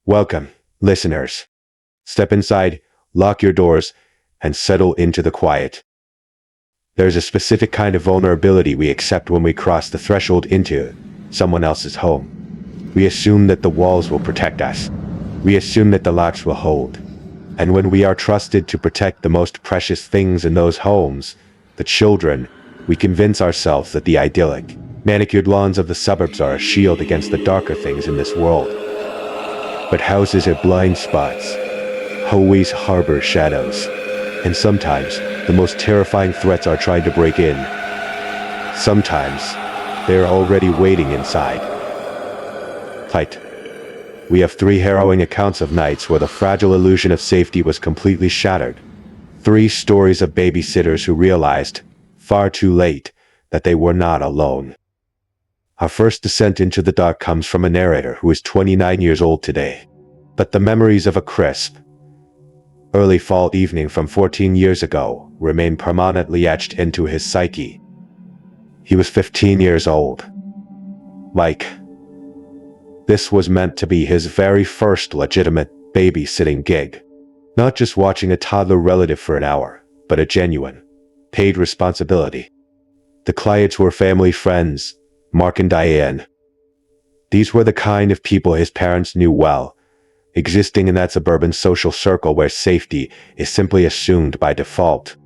Welcome, listeners. Step inside, lock your doors, and settle into the quiet. There's a specific kind of vulnerability we accept when we cross the threshold into someone else's home. We assume that the walls will protect us. We assume that the locks will hold. And when we are trusted to protect the most precious things in those homes, the children, we convince ourselves that the idyllic, manicured lawns of the suburbs are a shield against the darker things in this world. But houses are blind spots. Hallways harbor shadows. And sometimes, the most terrifying threats are trying to break in. Sometimes, they are already waiting inside. Fight. We have 3 harrowing accounts of nights where the fragile illusion of safety was completely shattered. 3 stories of babysitters who realized, far too late, that they were not alone. Our first descent into the dark comes from a narrator who is 29 years old today. But the memories of a crisp, early fall evening from 14 years ago remain permanently etched into his psyche. He was 15 years old. Mike. This was meant to be his very first legitimate babysitting gig. Not just watching a toddler relative for an hour, but a genuine, paid responsibility. The clients were family friends, Mark and Diane. These were the kind of people his parents knew well, existing in that suburban social circle where safety is simply assumed by default.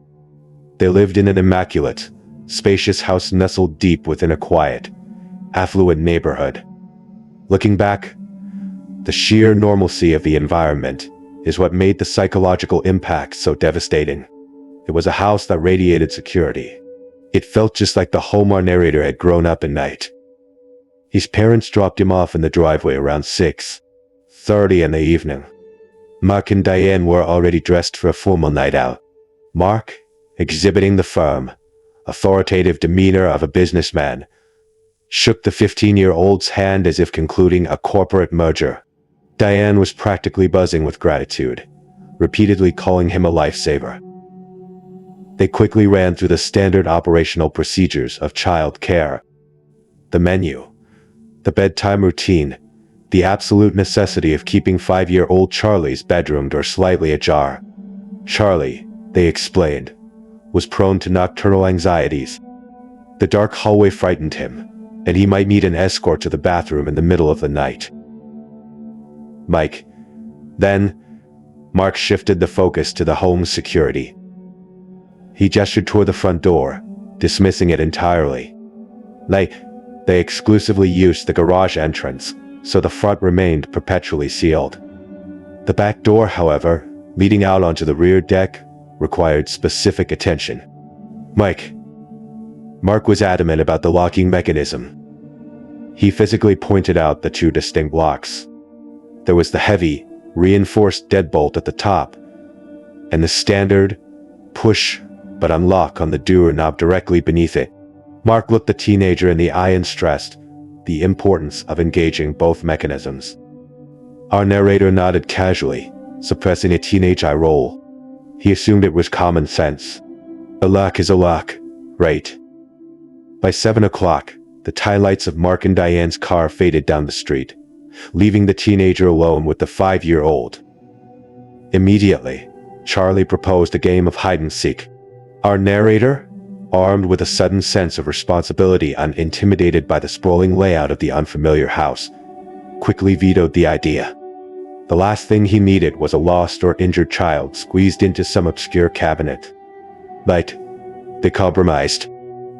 They lived in an immaculate, spacious house nestled deep within a quiet, affluent neighborhood. Looking back, the sheer normalcy of the environment is what made the psychological impact so devastating. It was a house that radiated security. It felt just like the home our narrator had grown up in night. His parents dropped him off in the driveway around 6:30 in the evening. Mark and Diane were already dressed for a formal night out. Mark, exhibiting the firm, authoritative demeanor of a businessman, shook the 15-year-old's hand as if concluding a corporate merger. Diane was practically buzzing with gratitude, repeatedly calling him a lifesaver. They quickly ran through the standard operational procedures of child care. The menu, the bedtime routine, the absolute necessity of keeping 5-year-old Charlie's bedroom door slightly ajar. Charlie, they explained, was prone to nocturnal anxieties. The dark hallway frightened him, and he might need an escort to the bathroom in the middle of the night. Mike. Then, Mark shifted the focus to the home's security. He gestured toward the front door, dismissing it entirely. They exclusively used the garage entrance, so the front remained perpetually sealed. The back door, however, leading out onto the rear deck, required specific attention. Mark was adamant about the locking mechanism. He physically pointed out the 2 distinct locks. There was the heavy, reinforced deadbolt at the top, and the standard push but unlock on the doorknob directly beneath it. Mark looked the teenager in the eye and stressed the importance of engaging both mechanisms. Our narrator nodded casually, suppressing a teenage eye roll. He assumed it was common sense. A lock is a lock, right? By 7 o'clock, the taillights of Mark and Diane's car faded down the street, leaving the teenager alone with the 5-year-old. Immediately, Charlie proposed a game of hide-and-seek. Our narrator, armed with a sudden sense of responsibility and intimidated by the sprawling layout of the unfamiliar house, quickly vetoed the idea. The last thing he needed was a lost or injured child squeezed into some obscure cabinet. They compromised.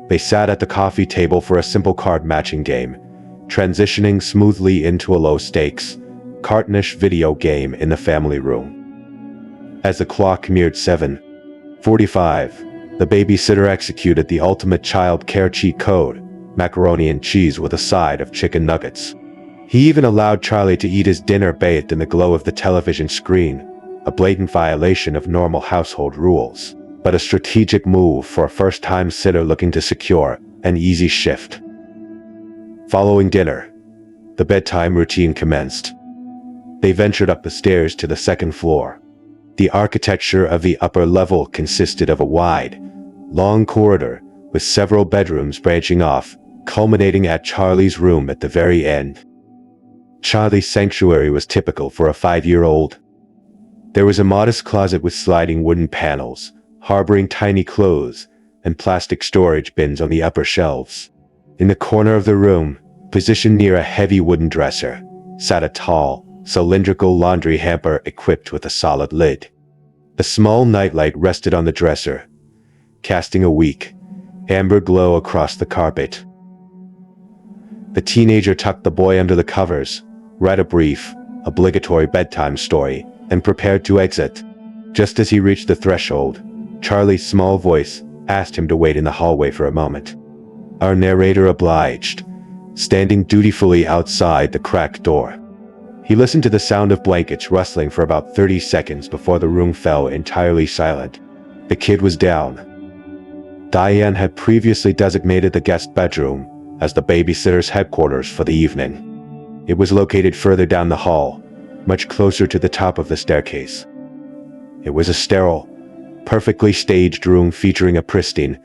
They sat at the coffee table for a simple card-matching game, transitioning smoothly into a low-stakes, cartoonish video game in the family room. As the clock neared 7:45, the babysitter executed the ultimate child care cheat code, macaroni and cheese with a side of chicken nuggets. He even allowed Charlie to eat his dinner bathed in the glow of the television screen, a blatant violation of normal household rules, but a strategic move for a first-time sitter looking to secure an easy shift. Following dinner, the bedtime routine commenced. They ventured up the stairs to the second floor. The architecture of the upper level consisted of a wide, long corridor with several bedrooms branching off, culminating at Charlie's room at the very end. Charlie's sanctuary was typical for a 5-year-old. There was a modest closet with sliding wooden panels, harboring tiny clothes and plastic storage bins on the upper shelves. In the corner of the room, positioned near a heavy wooden dresser, sat a tall, cylindrical laundry hamper equipped with a solid lid. A small nightlight rested on the dresser, casting a weak, amber glow across the carpet. The teenager tucked the boy under the covers, read a brief, obligatory bedtime story, and prepared to exit. Just as he reached the threshold, Charlie's small voice asked him to wait in the hallway for a moment. Our narrator obliged, standing dutifully outside the cracked door. He listened to the sound of blankets rustling for about 30 seconds before the room fell entirely silent. The kid was down. Diane had previously designated the guest bedroom as the babysitter's headquarters for the evening. It was located further down the hall, much closer to the top of the staircase. It was a sterile, perfectly staged room featuring a pristine,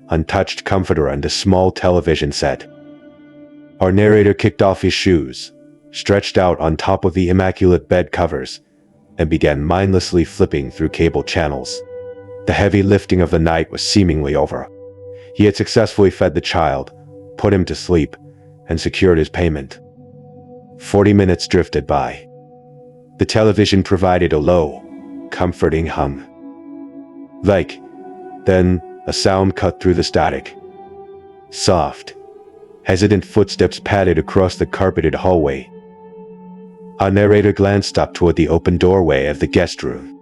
untouched comforter and a small television set. Our narrator kicked off his shoes, stretched out on top of the immaculate bed covers, and began mindlessly flipping through cable channels. The heavy lifting of the night was seemingly over. He had successfully fed the child, put him to sleep, and secured his payment. 40 minutes drifted by. The television provided a low, comforting hum. Then a sound cut through the static. Soft, hesitant footsteps padded across the carpeted hallway. Our narrator glanced up toward the open doorway of the guest room.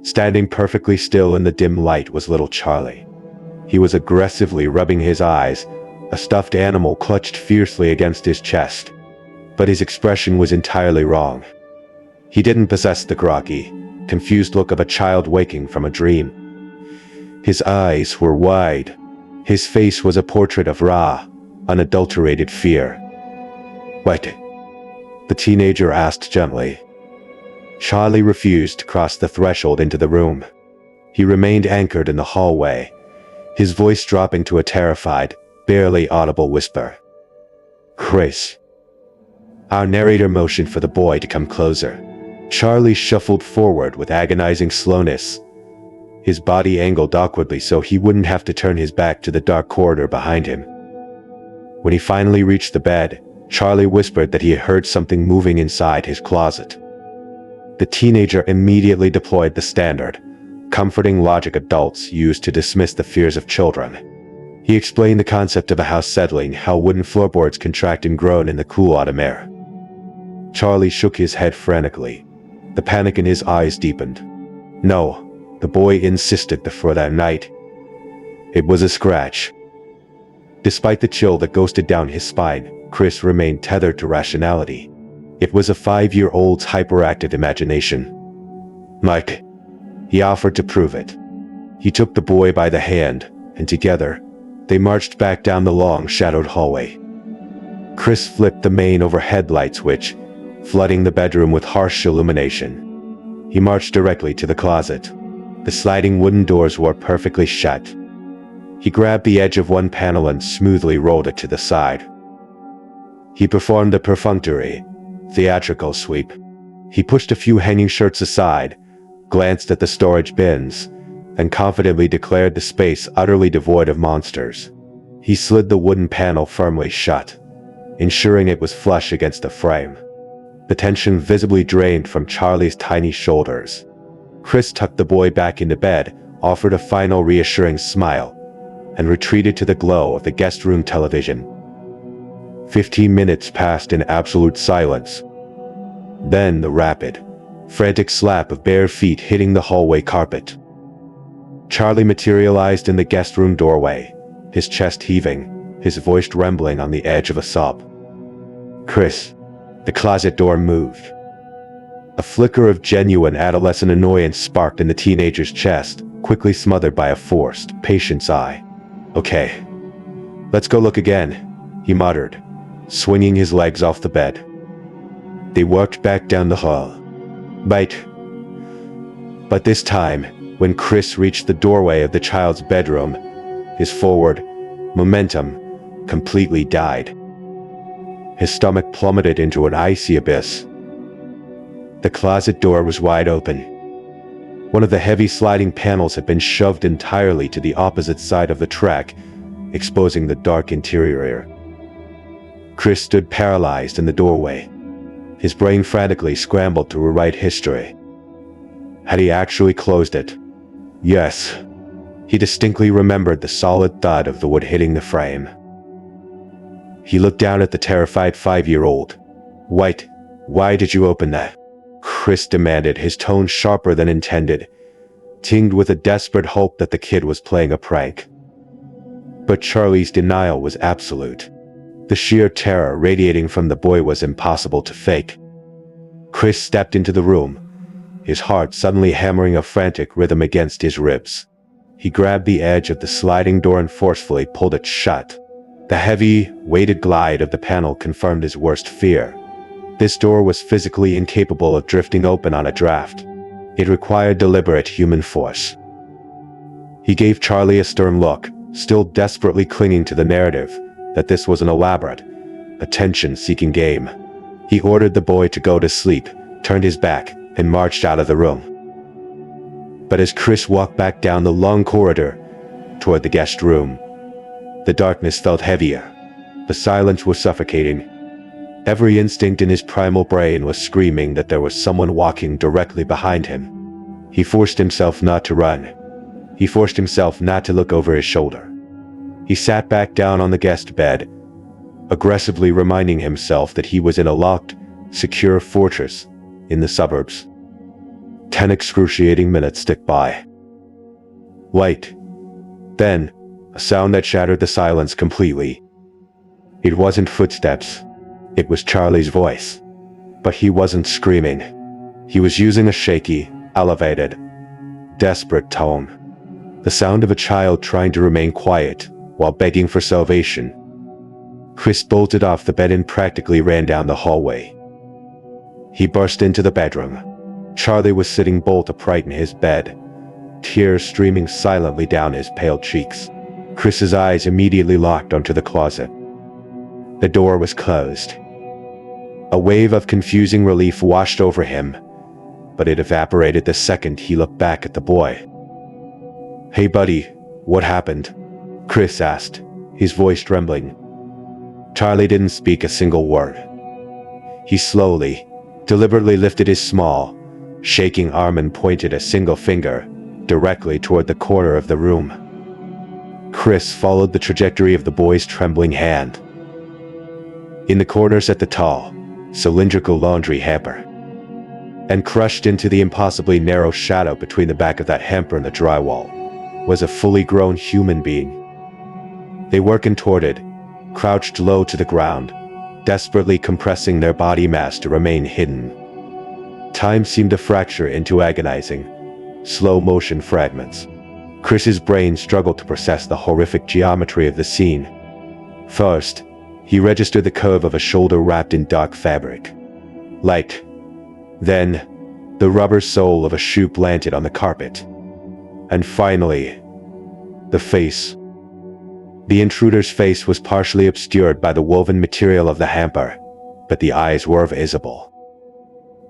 Standing perfectly still in the dim light was little Charlie. He was aggressively rubbing his eyes, a stuffed animal clutched fiercely against his chest. But his expression was entirely wrong. He didn't possess the groggy, confused look of a child waking from a dream. His eyes were wide. His face was a portrait of raw, unadulterated fear. "What?" the teenager asked gently. Charlie refused to cross the threshold into the room. He remained anchored in the hallway, his voice dropping to a terrified, barely audible whisper. "Chris." Our narrator motioned for the boy to come closer. Charlie shuffled forward with agonizing slowness, his body angled awkwardly so he wouldn't have to turn his back to the dark corridor behind him. When he finally reached the bed, Charlie whispered that he had heard something moving inside his closet. The teenager immediately deployed the standard, comforting logic adults use to dismiss the fears of children. He explained the concept of a house settling, how wooden floorboards contract and groan in the cool autumn air. Charlie shook his head frantically. The panic in his eyes deepened. No, the boy insisted before that night. It was a scratch. Despite the chill that ghosted down his spine, Chris remained tethered to rationality. It was a 5-year-old's hyperactive imagination. "Mike," he offered to prove it. He took the boy by the hand, and together, they marched back down the long, shadowed hallway. Chris flipped the main overhead light switch, flooding the bedroom with harsh illumination. He marched directly to the closet. The sliding wooden doors were perfectly shut. He grabbed the edge of one panel and smoothly rolled it to the side. He performed a perfunctory, theatrical sweep. He pushed a few hanging shirts aside, glanced at the storage bins, and confidently declared the space utterly devoid of monsters. He slid the wooden panel firmly shut, ensuring it was flush against the frame. The tension visibly drained from Charlie's tiny shoulders. Chris tucked the boy back into bed, offered a final reassuring smile, and retreated to the glow of the guest room television. 15 minutes passed in absolute silence. Then the rapid, frantic slap of bare feet hitting the hallway carpet. Charlie materialized in the guest room doorway, his chest heaving, his voice trembling on the edge of a sob. "Chris." The closet door moved. A flicker of genuine adolescent annoyance sparked in the teenager's chest, quickly smothered by a forced, patient sigh. "Okay. Let's go look again," he muttered, swinging his legs off the bed. They walked back down the hall. But this time, when Chris reached the doorway of the child's bedroom, his forward momentum completely died. His stomach plummeted into an icy abyss. The closet door was wide open. One of the heavy sliding panels had been shoved entirely to the opposite side of the track, exposing the dark interior. Chris stood paralyzed in the doorway. His brain frantically scrambled to rewrite history. Had he actually closed it? Yes. He distinctly remembered the solid thud of the wood hitting the frame. He looked down at the terrified 5-year-old. "White, why did you open that?" Chris demanded, his tone sharper than intended, tinged with a desperate hope that the kid was playing a prank. But Charlie's denial was absolute. The sheer terror radiating from the boy was impossible to fake. Chris stepped into the room, his heart suddenly hammering a frantic rhythm against his ribs. He grabbed the edge of the sliding door and forcefully pulled it shut. The heavy, weighted glide of the panel confirmed his worst fear. This door was physically incapable of drifting open on a draft. It required deliberate human force. He gave Charlie a stern look, still desperately clinging to the narrative that this was an elaborate, attention-seeking game. He ordered the boy to go to sleep, turned his back, and marched out of the room. But as Chris walked back down the long corridor toward the guest room, the darkness felt heavier. The silence was suffocating. Every instinct in his primal brain was screaming that there was someone walking directly behind him. He forced himself not to run. He forced himself not to look over his shoulder. He sat back down on the guest bed, aggressively reminding himself that he was in a locked, secure fortress in the suburbs. 10 excruciating minutes ticked by. Light. Then, a sound that shattered the silence completely. It wasn't footsteps. It was Charlie's voice. But he wasn't screaming. He was using a shaky, elevated, desperate tone. The sound of a child trying to remain quiet while begging for salvation. Chris bolted off the bed and practically ran down the hallway. He burst into the bedroom. Charlie was sitting bolt upright in his bed, tears streaming silently down his pale cheeks. Chris's eyes immediately locked onto the closet. The door was closed. A wave of confusing relief washed over him, but it evaporated the second he looked back at the boy. "Hey buddy, what happened?" Chris asked, his voice trembling. Charlie didn't speak a single word. He slowly, deliberately lifted his small, shaking arm and pointed a single finger directly toward the corner of the room. Chris followed the trajectory of the boy's trembling hand. In the corner sat the tall, cylindrical laundry hamper. And crushed into the impossibly narrow shadow between the back of that hamper and the drywall was a fully grown human being. They were contorted, crouched low to the ground, desperately compressing their body mass to remain hidden. Time seemed to fracture into agonizing, slow-motion fragments. Chris's brain struggled to process the horrific geometry of the scene. First, he registered the curve of a shoulder wrapped in dark fabric. Light. Then, the rubber sole of a shoe planted on the carpet. And finally, the face. The intruder's face was partially obscured by the woven material of the hamper, but the eyes were visible.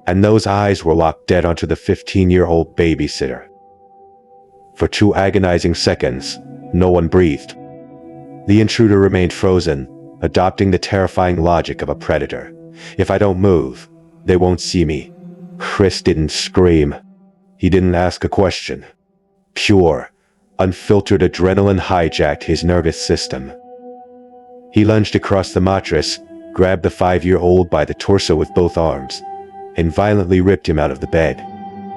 And those eyes were locked dead onto the 15-year-old babysitter. For 2 agonizing seconds, no one breathed. The intruder remained frozen, adopting the terrifying logic of a predator. If I don't move, they won't see me. Chris didn't scream. He didn't ask a question. Pure, unfiltered adrenaline hijacked his nervous system. He lunged across the mattress, grabbed the 5-year-old by the torso with both arms, and violently ripped him out of the bed.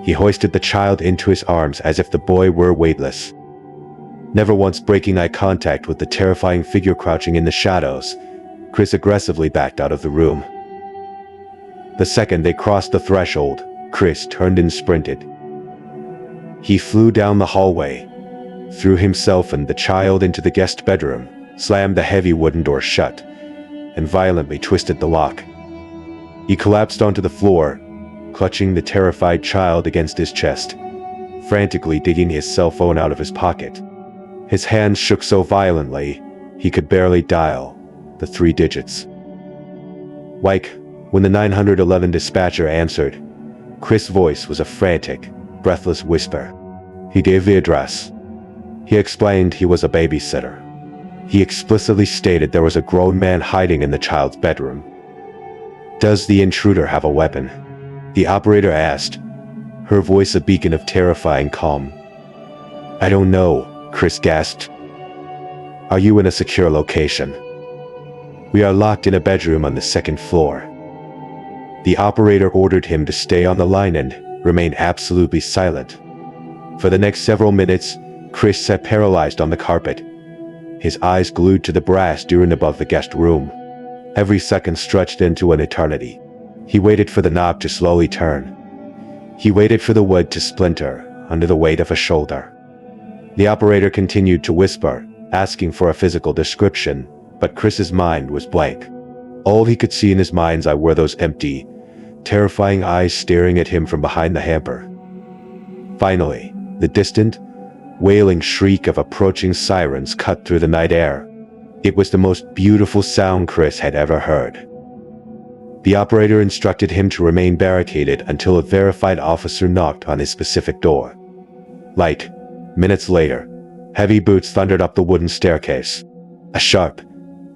He hoisted the child into his arms as if the boy were weightless. Never once breaking eye contact with the terrifying figure crouching in the shadows, Chris aggressively backed out of the room. The second they crossed the threshold, Chris turned and sprinted. He flew down the hallway, threw himself and the child into the guest bedroom, slammed the heavy wooden door shut, and violently twisted the lock. He collapsed onto the floor, clutching the terrified child against his chest, frantically digging his cell phone out of his pocket. His hands shook so violently, he could barely dial the 3 digits. Like, when the 911 dispatcher answered, Chris' voice was a frantic, breathless whisper. He gave the address. He explained he was a babysitter. He explicitly stated there was a grown man hiding in the child's bedroom. Does the intruder have a weapon? The operator asked, her voice a beacon of terrifying calm. I don't know, Chris gasped. Are you in a secure location? We are locked in a bedroom on the second floor. The operator ordered him to stay on the line and remain absolutely silent. For the next several minutes, Chris sat paralyzed on the carpet, his eyes glued to the brass doorknob above the guest room. Every second stretched into an eternity. He waited for the knob to slowly turn. He waited for the wood to splinter under the weight of a shoulder. The operator continued to whisper, asking for a physical description, but Chris's mind was blank. All he could see in his mind's eye were those empty, terrifying eyes staring at him from behind the hamper. Finally, the distant, wailing shriek of approaching sirens cut through the night air. It was the most beautiful sound Chris had ever heard. The operator instructed him to remain barricaded until a verified officer knocked on his specific door. Minutes later, heavy boots thundered up the wooden staircase. A sharp,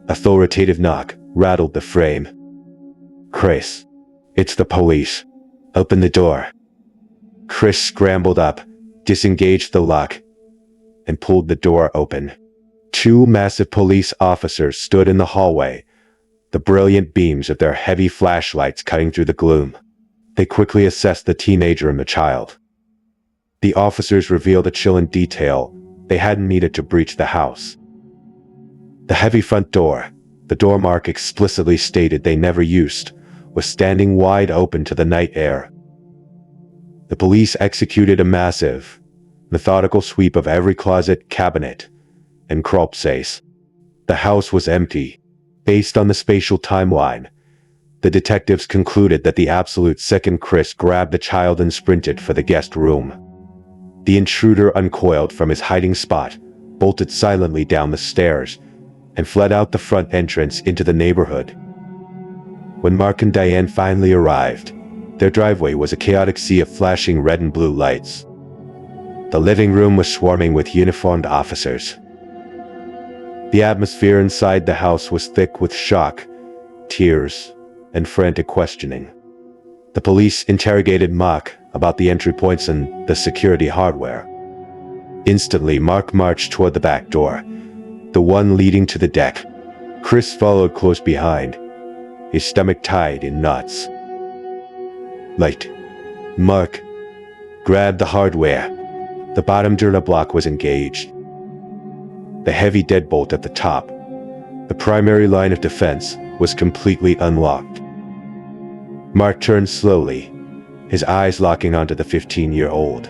authoritative knock rattled the frame. Chris, it's the police. Open the door. Chris scrambled up, disengaged the lock, and pulled the door open. Two massive police officers stood in the hallway, the brilliant beams of their heavy flashlights cutting through the gloom. They quickly assessed the teenager and the child. The officers revealed a chilling detail they hadn't needed to breach the house. The heavy front door, the door mark explicitly stated they never used, was standing wide open to the night air. The police executed a massive, methodical sweep of every closet, cabinet, and crawl space. The house was empty. Based on the spatial timeline, the detectives concluded that the absolute second Chris grabbed the child and sprinted for the guest room, the intruder uncoiled from his hiding spot, bolted silently down the stairs, and fled out the front entrance into the neighborhood. When Mark and Diane finally arrived, their driveway was a chaotic sea of flashing red and blue lights. The living room was swarming with uniformed officers. The atmosphere inside the house was thick with shock, tears, and frantic questioning. The police interrogated Mark about the entry points and the security hardware. Instantly, Mark marched toward the back door, the one leading to the deck. Chris followed close behind, his stomach tied in knots. Mark grabbed the hardware. The bottom doorknob block was engaged. The heavy deadbolt at the top, the primary line of defense, was completely unlocked. Mark turned slowly, his eyes locking onto the 15-year-old.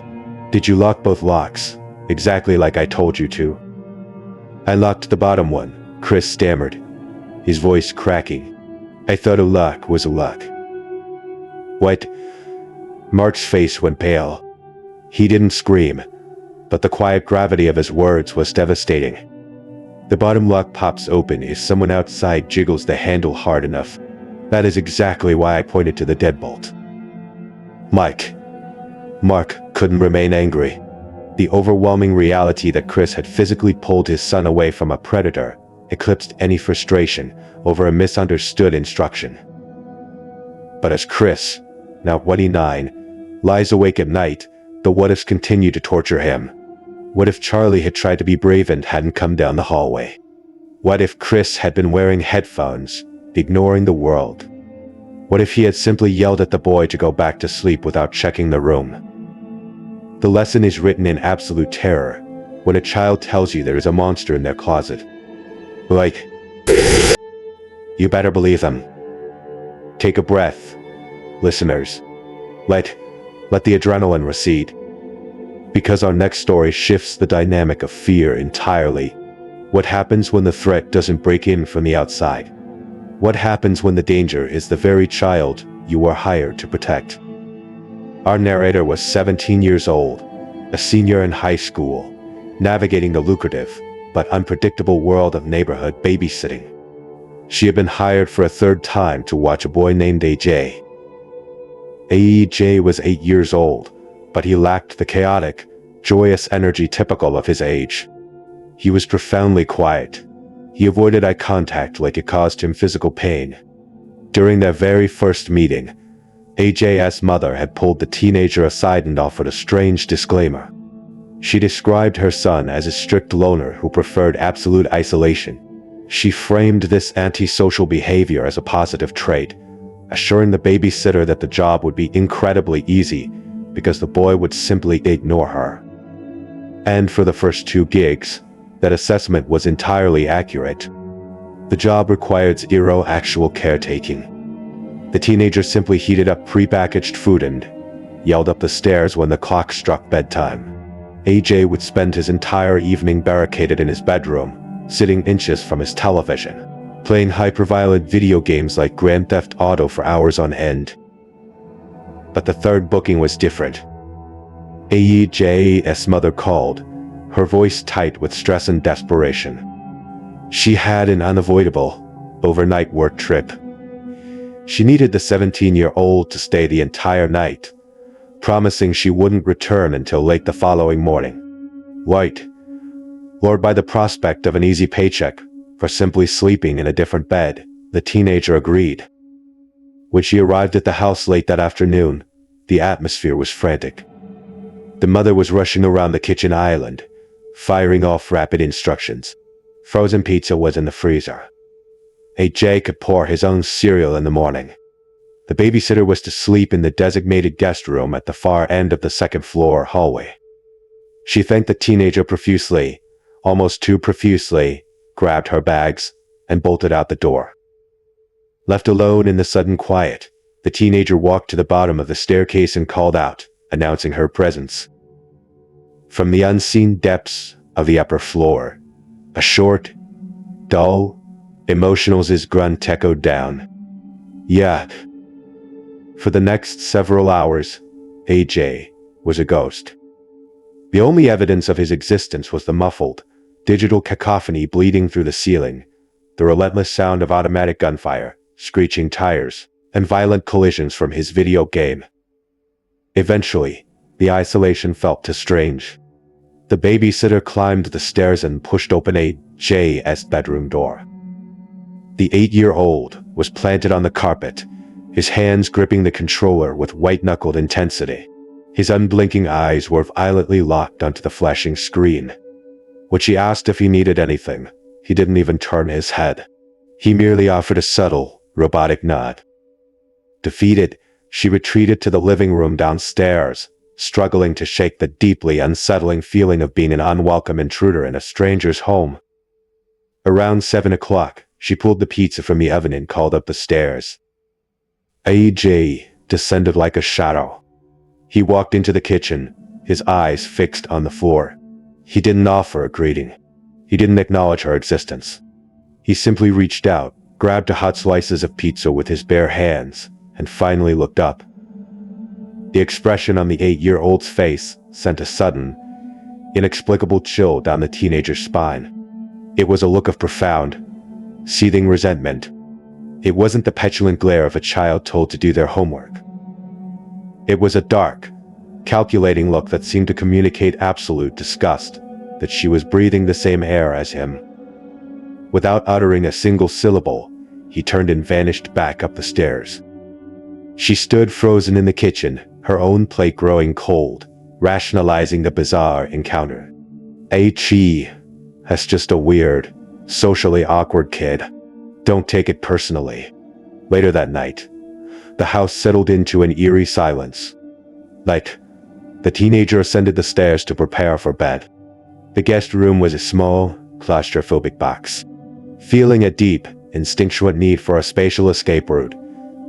Did you lock both locks, exactly like I told you to? I locked the bottom one, Chris stammered, his voice cracking. I thought a lock was a lock. What? Mark's face went pale. He didn't scream, but the quiet gravity of his words was devastating. The bottom lock pops open if someone outside jiggles the handle hard enough. That is exactly why I pointed to the deadbolt. Mark couldn't remain angry. The overwhelming reality that Chris had physically pulled his son away from a predator eclipsed any frustration over a misunderstood instruction. But as Chris, now 29, lies awake at night, the what-ifs continue to torture him. What if Charlie had tried to be brave and hadn't come down the hallway? What if Chris had been wearing headphones, ignoring the world? What if he had simply yelled at the boy to go back to sleep without checking the room? The lesson is written in absolute terror when a child tells you there is a monster in their closet. You better believe them. Take a breath, listeners. Let the adrenaline recede. Because our next story shifts the dynamic of fear entirely. What happens when the threat doesn't break in from the outside? What happens when the danger is the very child you were hired to protect? Our narrator was 17 years old, a senior in high school, navigating the lucrative but unpredictable world of neighborhood babysitting. She had been hired for a third time to watch a boy named AJ. AJ was 8 years old, but he lacked the chaotic, joyous energy typical of his age. He was profoundly quiet. He avoided eye contact like it caused him physical pain. During their very first meeting, AJ's mother had pulled the teenager aside and offered a strange disclaimer. She described her son as a strict loner who preferred absolute isolation. She framed this antisocial behavior as a positive trait, assuring the babysitter that the job would be incredibly easy because the boy would simply ignore her. And for the first 2 gigs, that assessment was entirely accurate. The job required zero actual caretaking. The teenager simply heated up prepackaged food and yelled up the stairs when the clock struck bedtime. AJ would spend his entire evening barricaded in his bedroom, sitting inches from his television, playing hyper-violent video games like Grand Theft Auto for hours on end. But the third booking was different. AJ's mother called, her voice tight with stress and desperation. She had an unavoidable, overnight work trip. She needed the 17-year-old to stay the entire night, promising she wouldn't return until late the following morning. White, lured by the prospect of an easy paycheck for simply sleeping in a different bed, the teenager agreed. When she arrived at the house late that afternoon, the atmosphere was frantic. The mother was rushing around the kitchen island, firing off rapid instructions. Frozen pizza was in the freezer. AJ could pour his own cereal in the morning. The babysitter was to sleep in the designated guest room at the far end of the second-floor hallway. She thanked the teenager profusely, almost too profusely, grabbed her bags, and bolted out the door. Left alone in the sudden quiet, the teenager walked to the bottom of the staircase and called out, announcing her presence. From the unseen depths of the upper floor, a short, dull, emotional grunt echoed down. Yeah. For the next several hours, AJ was a ghost. The only evidence of his existence was the muffled, digital cacophony bleeding through the ceiling, the relentless sound of automatic gunfire, screeching tires, and violent collisions from his video game. Eventually, the isolation felt too strange. The babysitter climbed the stairs and pushed open AJ's bedroom door. The 8-year-old was planted on the carpet, his hands gripping the controller with white-knuckled intensity. His unblinking eyes were violently locked onto the flashing screen. When she asked if he needed anything, he didn't even turn his head. He merely offered a subtle, robotic nod. Defeated, she retreated to the living room downstairs, struggling to shake the deeply unsettling feeling of being an unwelcome intruder in a stranger's home. Around 7 o'clock, she pulled the pizza from the oven and called up the stairs. AJ descended like a shadow. He walked into the kitchen, his eyes fixed on the floor. He didn't offer a greeting. He didn't acknowledge her existence. He simply reached out, grabbed a hot slices of pizza with his bare hands, and finally looked up. The expression on the 8-year-old's face sent a sudden, inexplicable chill down the teenager's spine. It was a look of profound, seething resentment. It wasn't the petulant glare of a child told to do their homework. It was a dark, calculating look that seemed to communicate absolute disgust, that she was breathing the same air as him. Without uttering a single syllable, he turned and vanished back up the stairs. She stood frozen in the kitchen, her own plate growing cold, rationalizing the bizarre encounter. That's just a weird, socially awkward kid. Don't take it personally. Later that night, the house settled into an eerie silence. The teenager ascended the stairs to prepare for bed. The guest room was a small, claustrophobic box. Feeling a deep, instinctual need for a spatial escape route,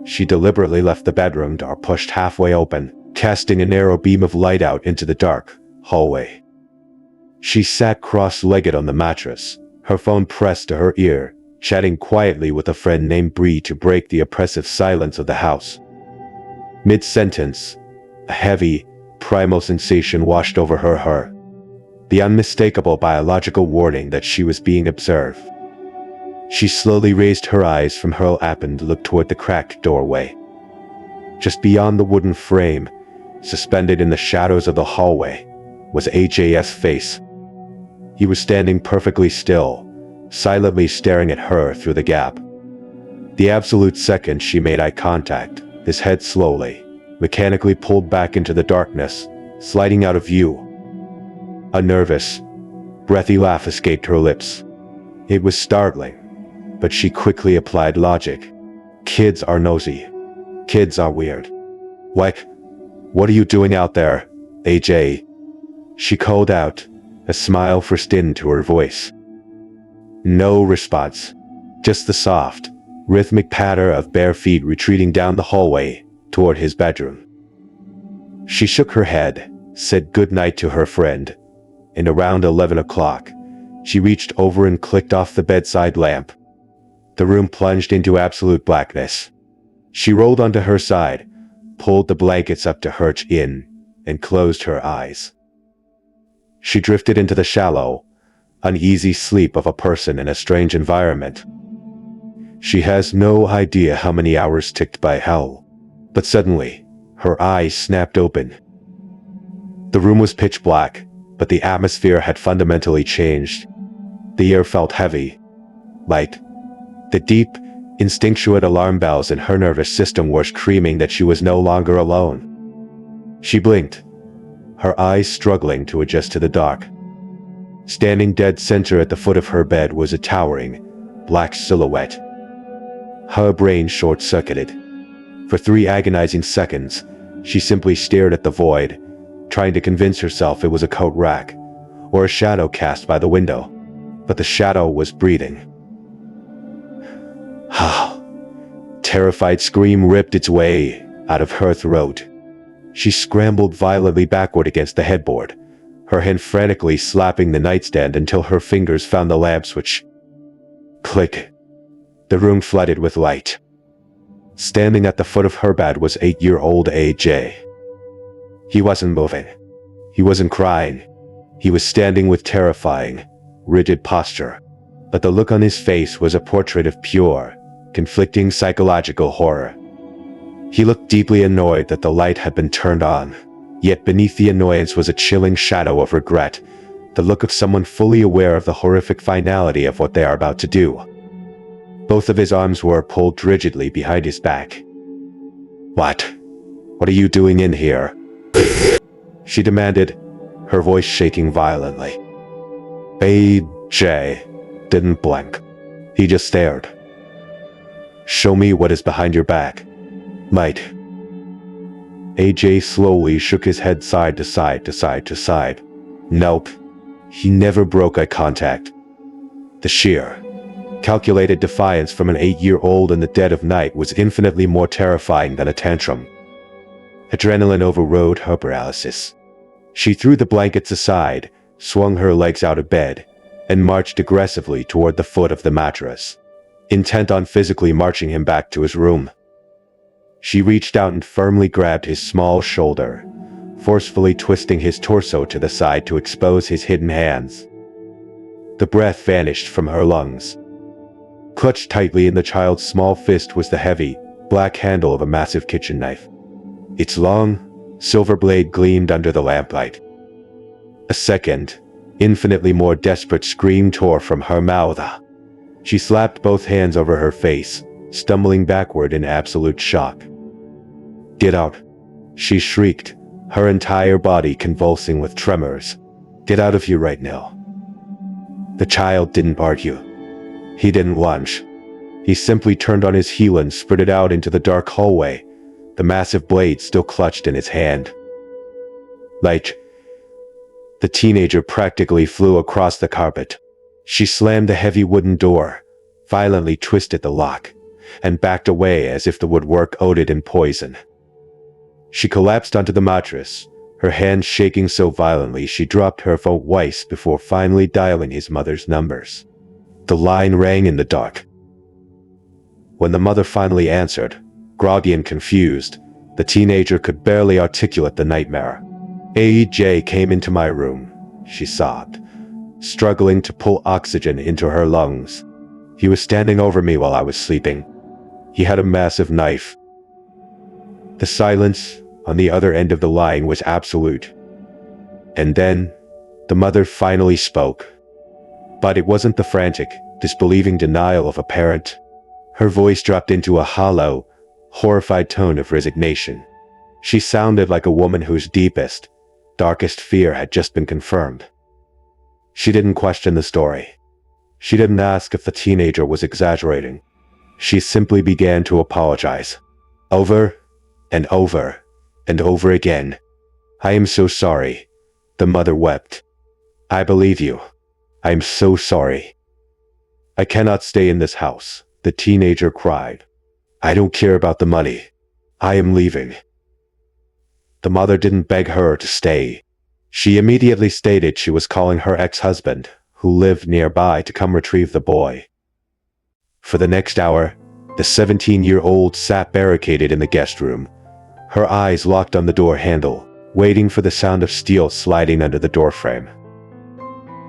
she deliberately left the bedroom door pushed halfway open, casting a narrow beam of light out into the dark hallway. She sat cross-legged on the mattress, her phone pressed to her ear, chatting quietly with a friend named Bree to break the oppressive silence of the house. Mid-sentence, a heavy, primal sensation washed over her, the unmistakable biological warning that she was being observed. She slowly raised her eyes from her lap and looked toward the cracked doorway. Just beyond the wooden frame, suspended in the shadows of the hallway, was AJ's face. He was standing perfectly still, silently staring at her through the gap. The absolute second she made eye contact, his head slowly, mechanically pulled back into the darkness, sliding out of view. A nervous, breathy laugh escaped her lips. It was startling, but she quickly applied logic. Kids are nosy. Kids are weird. What are you doing out there, AJ? She called out, a smile forced into her voice. No response, just the soft, rhythmic patter of bare feet retreating down the hallway toward his bedroom. She shook her head, said goodnight to her friend, and around 11 o'clock, she reached over and clicked off the bedside lamp. The room plunged into absolute blackness. She rolled onto her side, pulled the blankets up to her chin, and closed her eyes. She drifted into the shallow, uneasy sleep of a person in a strange environment. She has no idea how many hours ticked by hell, but suddenly, her eyes snapped open. The room was pitch black, but the atmosphere had fundamentally changed. The air felt heavy, light. The deep, instinctual alarm bells in her nervous system were screaming that she was no longer alone. She blinked, her eyes struggling to adjust to the dark. Standing dead center at the foot of her bed was a towering, black silhouette. Her brain short-circuited. For 3 agonizing seconds, she simply stared at the void, trying to convince herself it was a coat rack, or a shadow cast by the window. But the shadow was breathing. Terrified scream ripped its way out of her throat. She scrambled violently backward against the headboard, her hand frantically slapping the nightstand until her fingers found the lamp switch. Click. The room flooded with light. Standing at the foot of her bed was 8-year-old AJ. He wasn't moving. He wasn't crying. He was standing with terrifying, rigid posture, but the look on his face was a portrait of pure, conflicting psychological horror. He looked deeply annoyed that the light had been turned on, yet beneath the annoyance was a chilling shadow of regret, the look of someone fully aware of the horrific finality of what they are about to do. Both of his arms were pulled rigidly behind his back. What are you doing in here? She demanded, her voice shaking violently. AJ didn't blink. He just stared. Show me what is behind your back. Might. AJ slowly shook his head side to side to side to side. Nope. He never broke eye contact. The sheer, calculated defiance from an 8-year-old in the dead of night was infinitely more terrifying than a tantrum. Adrenaline overrode her paralysis. She threw the blankets aside, swung her legs out of bed, and marched aggressively toward the foot of the mattress, intent on physically marching him back to his room. She reached out and firmly grabbed his small shoulder, forcefully twisting his torso to the side to expose his hidden hands. The breath vanished from her lungs. Clutched tightly in the child's small fist was the heavy, black handle of a massive kitchen knife. Its long, silver blade gleamed under the lamplight. A second, infinitely more desperate scream tore from her mouth. She slapped both hands over her face, stumbling backward in absolute shock. Get out, she shrieked, her entire body convulsing with tremors. Get out of here right now. The child didn't argue. He didn't lunge. He simply turned on his heel and sprinted out into the dark hallway, the massive blade still clutched in his hand. The teenager practically flew across the carpet. She slammed the heavy wooden door, violently twisted the lock, and backed away as if the woodwork oded in poison. She collapsed onto the mattress, her hands shaking so violently she dropped her phone twice before finally dialing his mother's numbers. The line rang in the dark. When the mother finally answered, groggy and confused, the teenager could barely articulate the nightmare. AJ came into my room, she sobbed, struggling to pull oxygen into her lungs. He was standing over me while I was sleeping. He had a massive knife. The silence on the other end of the line was absolute. And then, the mother finally spoke. But it wasn't the frantic, disbelieving denial of a parent. Her voice dropped into a hollow, horrified tone of resignation. She sounded like a woman whose deepest, darkest fear had just been confirmed. She didn't question the story. She didn't ask if the teenager was exaggerating. She simply began to apologize. Over and over and over again. "I am so sorry," the mother wept. "I believe you. I am so sorry." "I cannot stay in this house," the teenager cried. "I don't care about the money. I am leaving." The mother didn't beg her to stay. She immediately stated she was calling her ex-husband, who lived nearby, to come retrieve the boy. For the next hour, the 17-year-old sat barricaded in the guest room, her eyes locked on the door handle, waiting for the sound of steel sliding under the doorframe.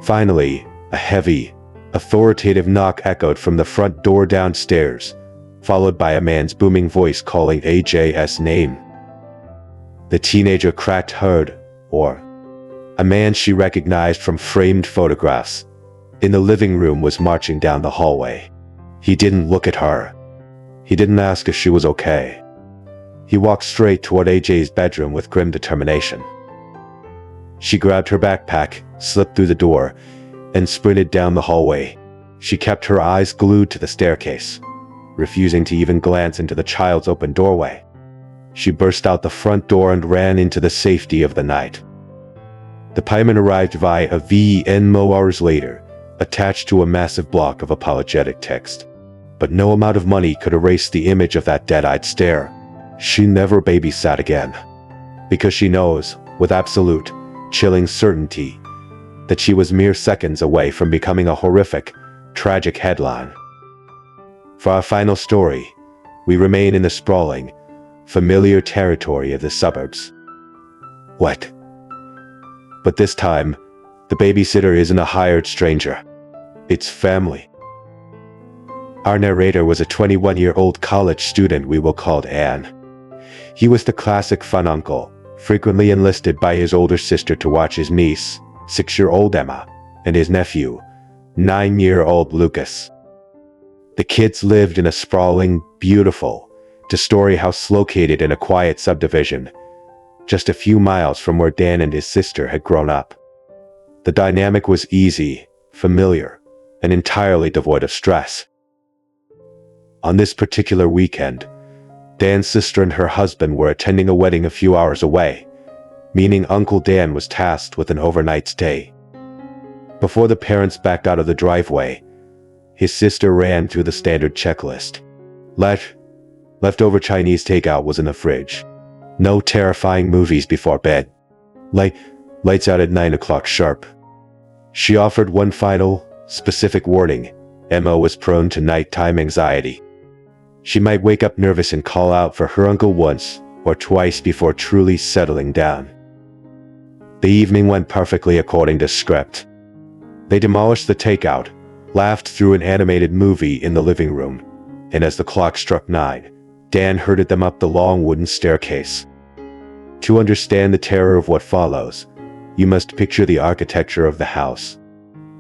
Finally, a heavy, authoritative knock echoed from the front door downstairs, followed by a man's booming voice calling AJ's name. The teenager cracked hard, or a man she recognized from framed photographs in the living room was marching down the hallway. He didn't look at her. He didn't ask if she was okay. He walked straight toward AJ's bedroom with grim determination. She grabbed her backpack, slipped through the door, and sprinted down the hallway. She kept her eyes glued to the staircase, refusing to even glance into the child's open doorway. She burst out the front door and ran into the safety of the night. The payment arrived via a Venmo hours later, attached to a massive block of apologetic text. But no amount of money could erase the image of that dead-eyed stare. She never babysat again. Because she knows, with absolute, chilling certainty, that she was mere seconds away from becoming a horrific, tragic headline. For our final story, we remain in the sprawling, familiar territory of the suburbs. What? But this time, the babysitter isn't a hired stranger. It's family. Our narrator was a 21-year-old college student we will call Anne. He was the classic fun uncle, frequently enlisted by his older sister to watch his niece, 6-year-old Emma, and his nephew, 9-year-old Lucas. The kids lived in a sprawling, beautiful, two-story house located in a quiet subdivision, just a few miles from where Dan and his sister had grown up. The dynamic was easy, familiar, and entirely devoid of stress. On this particular weekend, Dan's sister and her husband were attending a wedding a few hours away, meaning Uncle Dan was tasked with an overnight stay. Before the parents backed out of the driveway, his sister ran through the standard checklist. Leftover Chinese takeout was in the fridge. No terrifying movies before bed. Lights out at 9 o'clock sharp. She offered one final, specific warning. Emma was prone to nighttime anxiety. She might wake up nervous and call out for her uncle once or twice before truly settling down. The evening went perfectly according to script. They demolished the takeout, laughed through an animated movie in the living room, and as the clock struck 9, Dan herded them up the long wooden staircase. To understand the terror of what follows, you must picture the architecture of the house.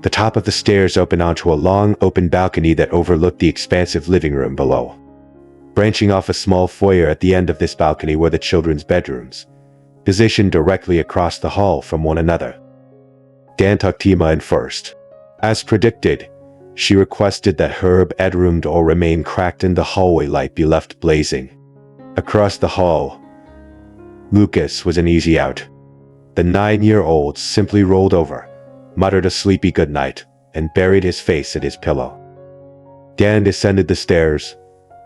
The top of the stairs opened onto a long, open balcony that overlooked the expansive living room below. Branching off a small foyer at the end of this balcony were the children's bedrooms, positioned directly across the hall from one another. Dan tucked Emma in first. As predicted, she requested that her bedroom door remain cracked and the hallway light be left blazing. Across the hall, Lucas was an easy out. The 9-year-old simply rolled over, muttered a sleepy goodnight, and buried his face in his pillow. Dan descended the stairs,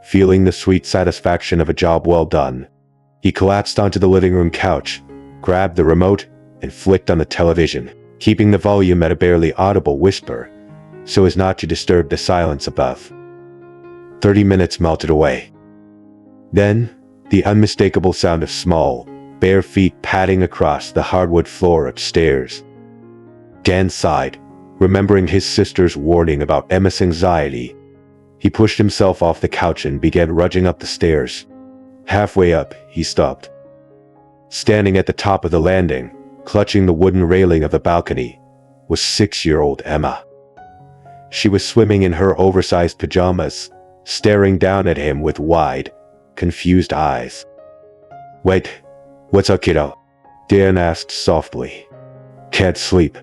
feeling the sweet satisfaction of a job well done. He collapsed onto the living room couch, grabbed the remote, and flicked on the television, keeping the volume at a barely audible whisper, so as not to disturb the silence above. 30 minutes melted away. Then, the unmistakable sound of small, bare feet padding across the hardwood floor upstairs. Dan sighed, remembering his sister's warning about Emma's anxiety He pushed himself off the couch and began rushing up the stairs. Halfway up, he stopped. Standing at the top of the landing, clutching the wooden railing of the balcony, was 6-year-old Emma. She was swimming in her oversized pajamas, staring down at him with wide, confused eyes. "Wait, what's up, kiddo?" Dan asked softly. "Can't sleep."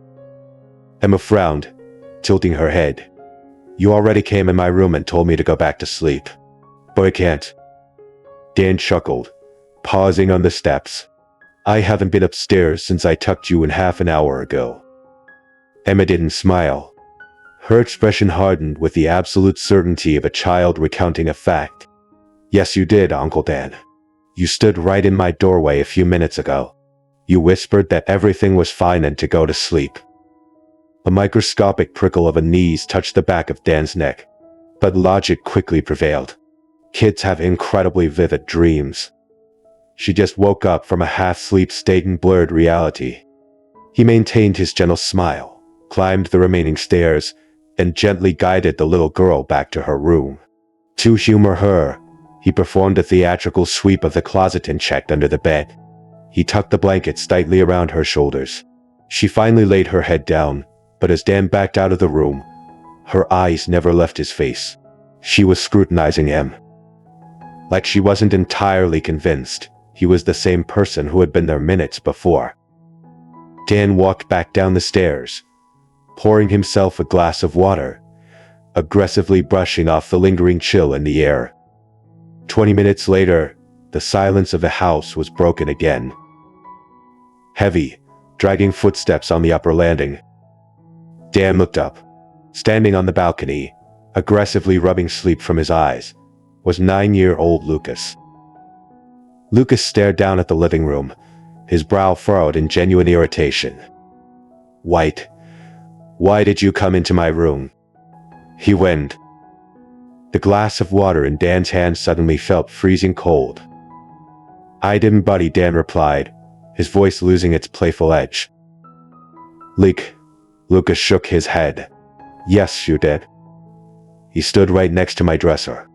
Emma frowned, tilting her head. "You already came in my room and told me to go back to sleep. But I can't." Dan chuckled, pausing on the steps. "I haven't been upstairs since I tucked you in half an hour ago." Emma didn't smile. Her expression hardened with the absolute certainty of a child recounting a fact. "Yes, you did, Uncle Dan. You stood right in my doorway a few minutes ago. You whispered that everything was fine and to go to sleep." A microscopic prickle of unease touched the back of Dan's neck. But logic quickly prevailed. Kids have incredibly vivid dreams. She just woke up from a half-sleep state in blurred reality. He maintained his gentle smile, climbed the remaining stairs, and gently guided the little girl back to her room. To humor her, he performed a theatrical sweep of the closet and checked under the bed. He tucked the blankets tightly around her shoulders. She finally laid her head down, but as Dan backed out of the room, her eyes never left his face. She was scrutinizing him. Like she wasn't entirely convinced he was the same person who had been there minutes before. Dan walked back down the stairs, pouring himself a glass of water, aggressively brushing off the lingering chill in the air. 20 minutes later, the silence of the house was broken again. Heavy, dragging footsteps on the upper landing. Dan looked up. Standing on the balcony, aggressively rubbing sleep from his eyes, was 9-year-old Lucas. Lucas stared down at the living room, his brow furrowed in genuine irritation. "White, why did you come into my room?" he whined. The glass of water in Dan's hand suddenly felt freezing cold. "I didn't, buddy," Dan replied, his voice losing its playful edge. Lucas shook his head. "Yes, you did. He stood right next to my dresser.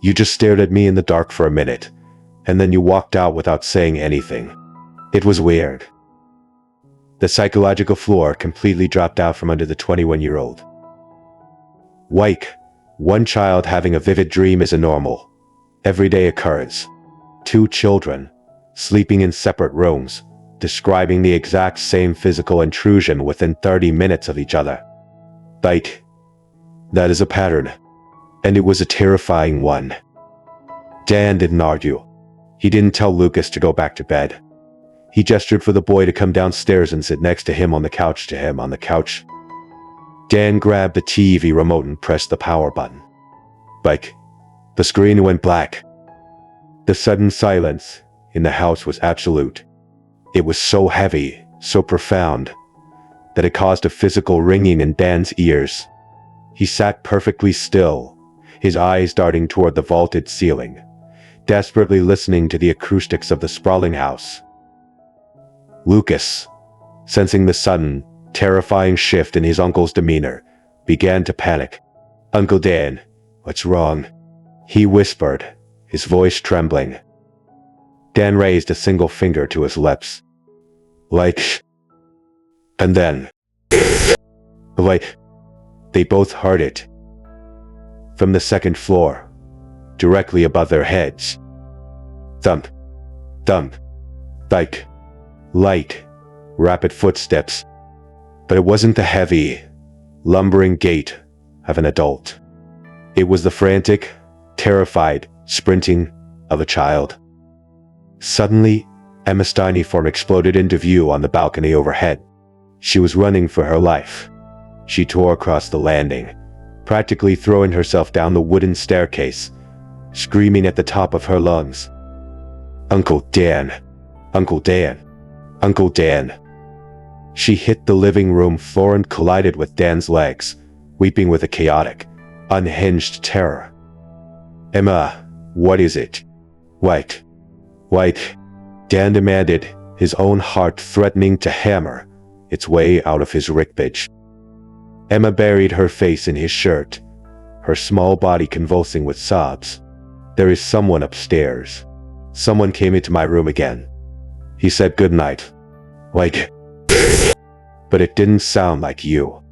You just stared at me in the dark for a minute, and then you walked out without saying anything. It was weird." The psychological floor completely dropped out from under the 21-year-old. One child having a vivid dream is a normal, everyday occurrence. 2 children, sleeping in separate rooms, describing the exact same physical intrusion within 30 minutes of each other. That is a pattern, and it was a terrifying one. Dan didn't argue. He didn't tell Lucas to go back to bed. He gestured for the boy to come downstairs and sit next to him on the couch. Dan grabbed the TV remote and pressed the power button. The screen went black. The sudden silence in the house was absolute. It was so heavy, so profound, that it caused a physical ringing in Dan's ears. He sat perfectly still, his eyes darting toward the vaulted ceiling, desperately listening to the acoustics of the sprawling house. Lucas, sensing the sudden, terrifying shift in his uncle's demeanor, began to panic. "Uncle Dan, what's wrong?" he whispered, his voice trembling. Dan raised a single finger to his lips. And then, they both heard it. From the second floor, directly above their heads. Thump, thump, light, rapid footsteps. But it wasn't the heavy, lumbering gait of an adult. It was the frantic, terrified sprinting of a child. Suddenly, Emma's tiny form exploded into view on the balcony overhead. She was running for her life. She tore across the landing, practically throwing herself down the wooden staircase, screaming at the top of her lungs. "Uncle Dan! Uncle Dan! Uncle Dan!" She hit the living room floor and collided with Dan's legs, weeping with a chaotic, unhinged terror. "Emma, what is it?" White, Dan demanded, his own heart threatening to hammer its way out of his ribcage. Emma buried her face in his shirt, her small body convulsing with sobs. "There is someone upstairs. Someone came into my room again. He said goodnight. Like, but it didn't sound like you."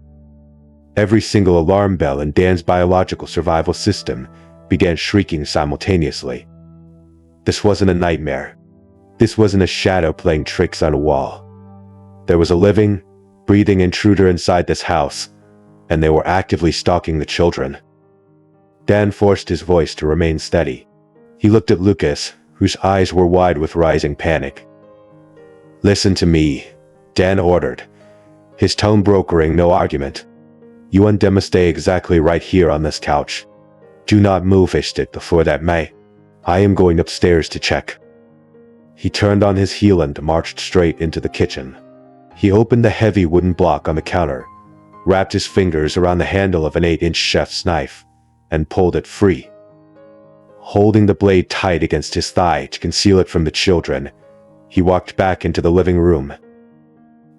Every single alarm bell in Dan's biological survival system began shrieking simultaneously. This wasn't a nightmare. This wasn't a shadow playing tricks on a wall. There was a living, breathing intruder inside this house, and they were actively stalking the children. Dan forced his voice to remain steady. He looked at Lucas, whose eyes were wide with rising panic. "Listen to me," Dan ordered, his tone brokering no argument. "You and Emma stay exactly right here on this couch. Do not move a step before that May. I am going upstairs to check." He turned on his heel and marched straight into the kitchen. He opened the heavy wooden block on the counter, wrapped his fingers around the handle of an 8-inch chef's knife, and pulled it free. Holding the blade tight against his thigh to conceal it from the children, he walked back into the living room.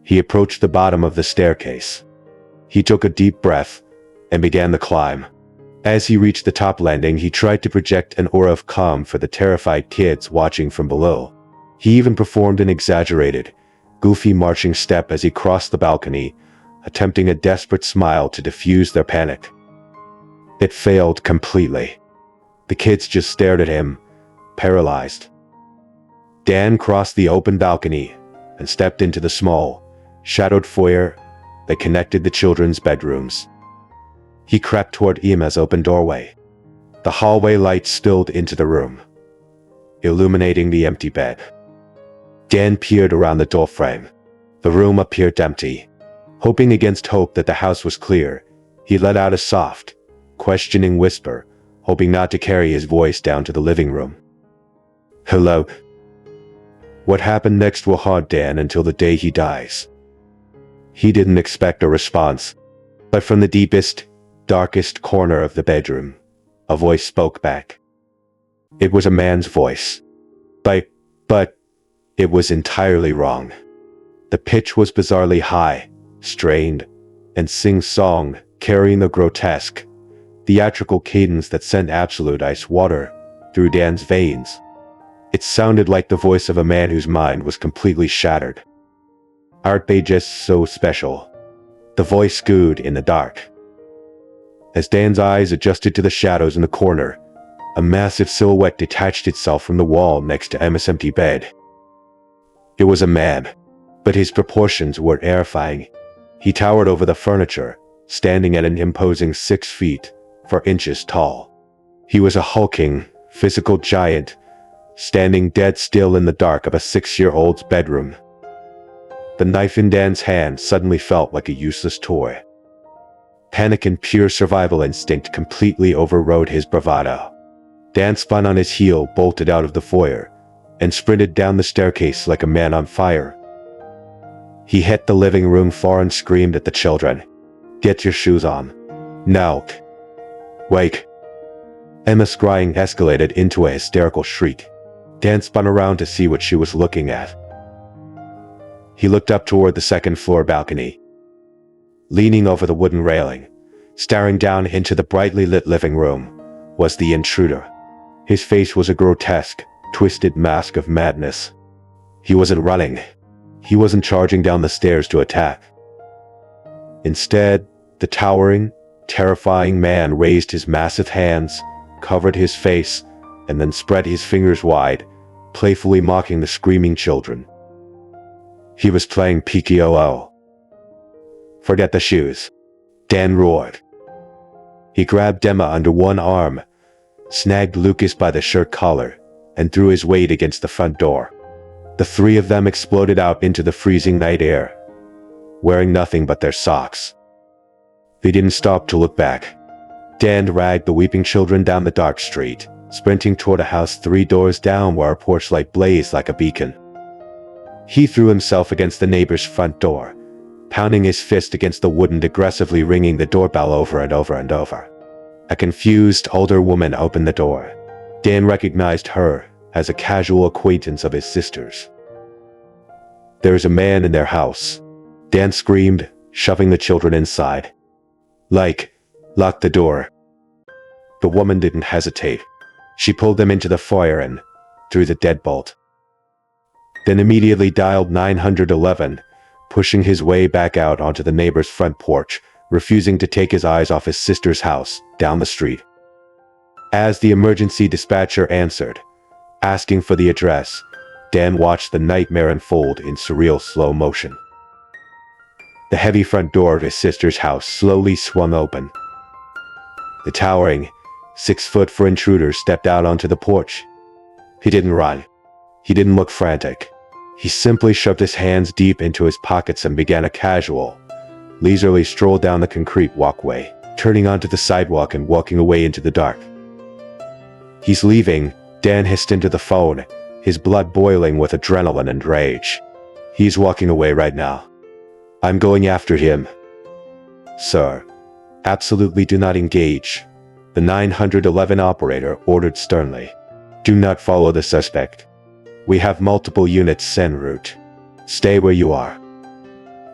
He approached the bottom of the staircase. He took a deep breath and began the climb. As he reached the top landing, he tried to project an aura of calm for the terrified kids watching from below. He even performed an exaggerated, goofy marching step as he crossed the balcony, attempting a desperate smile to diffuse their panic. It failed completely. The kids just stared at him, paralyzed. Dan crossed the open balcony and stepped into the small, shadowed foyer that connected the children's bedrooms. He crept toward Emma's open doorway. The hallway light spilled into the room, illuminating the empty bed. Dan peered around the doorframe. The room appeared empty. Hoping against hope that the house was clear, he let out a soft, questioning whisper, hoping not to carry his voice down to the living room. "Hello." What happened next will haunt Dan until the day he dies. He didn't expect a response, but from the deepest, darkest corner of the bedroom, a voice spoke back. It was a man's voice. But it was entirely wrong. The pitch was bizarrely high, strained, and sing-song, carrying a grotesque, theatrical cadence that sent absolute ice water through Dan's veins. It sounded like the voice of a man whose mind was completely shattered. "Aren't they just so special?" The voice cooed in the dark. As Dan's eyes adjusted to the shadows in the corner, a massive silhouette detached itself from the wall next to Emma's empty bed. It was a man, but his proportions were terrifying. He towered over the furniture, standing at an imposing 6 feet, 4 inches tall. He was a hulking, physical giant, standing dead still in the dark of a 6-year-old's bedroom. The knife in Dan's hand suddenly felt like a useless toy. Panic and pure survival instinct completely overrode his bravado. Dan spun on his heel, bolted out of the foyer, and sprinted down the staircase like a man on fire. He hit the living room floor and screamed at the children. "Get your shoes on. Now." "Wake." Emma's crying escalated into a hysterical shriek. Dan spun around to see what she was looking at. He looked up toward the second-floor balcony. Leaning over the wooden railing, staring down into the brightly lit living room, was the intruder. His face was a grotesque, twisted mask of madness. He wasn't running. He wasn't charging down the stairs to attack. Instead, the towering, terrifying man raised his massive hands, covered his face, and then spread his fingers wide, playfully mocking the screaming children. He was playing PKOO. "Forget the shoes," Dan roared. He grabbed Emma under one arm, snagged Lucas by the shirt collar, and threw his weight against the front door. The three of them exploded out into the freezing night air, wearing nothing but their socks. They didn't stop to look back. Dan dragged the weeping children down the dark street, sprinting toward a house 3 doors down where a porch light blazed like a beacon. He threw himself against the neighbor's front door, pounding his fist against the wood and aggressively ringing the doorbell over and over and over. A confused older woman opened the door. Dan recognized her as a casual acquaintance of his sister's. "There's a man in their house," Dan screamed, shoving the children inside. Lock the door." The woman didn't hesitate. She pulled them into the foyer and threw the deadbolt. Then immediately dialed 911, pushing his way back out onto the neighbor's front porch, refusing to take his eyes off his sister's house down the street. As the emergency dispatcher answered, asking for the address, Dan watched the nightmare unfold in surreal slow motion. The heavy front door of his sister's house slowly swung open. The towering, 6-foot intruder stepped out onto the porch. He didn't run. He didn't look frantic. He simply shoved his hands deep into his pockets and began a casual, leisurely stroll down the concrete walkway, turning onto the sidewalk and walking away into the dark. "He's leaving," Dan hissed into the phone, his blood boiling with adrenaline and rage. "He's walking away right now. I'm going after him." "Sir, absolutely do not engage," the 911 operator ordered sternly. "Do not follow the suspect. We have multiple units en route. Stay where you are."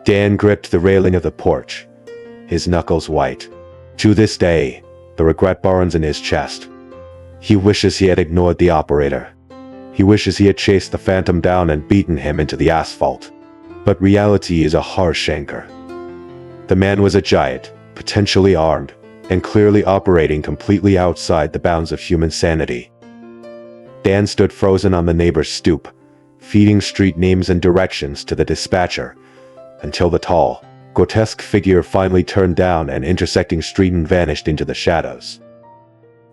Dan gripped the railing of the porch, his knuckles white. To this day, the regret burns in his chest. He wishes he had ignored the operator. He wishes he had chased the phantom down and beaten him into the asphalt. But reality is a harsh anchor. The man was a giant, potentially armed, and clearly operating completely outside the bounds of human sanity. Dan stood frozen on the neighbor's stoop, feeding street names and directions to the dispatcher, until the tall, grotesque figure finally turned down an intersecting street and vanished into the shadows.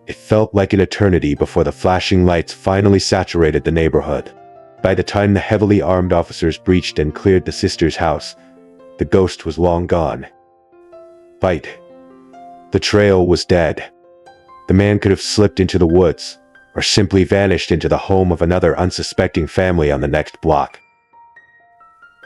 It felt like an eternity before the flashing lights finally saturated the neighborhood. By the time the heavily armed officers breached and cleared the sister's house, the ghost was long gone. Bite. The trail was dead. The man could have slipped into the woods, or simply vanished into the home of another unsuspecting family on the next block.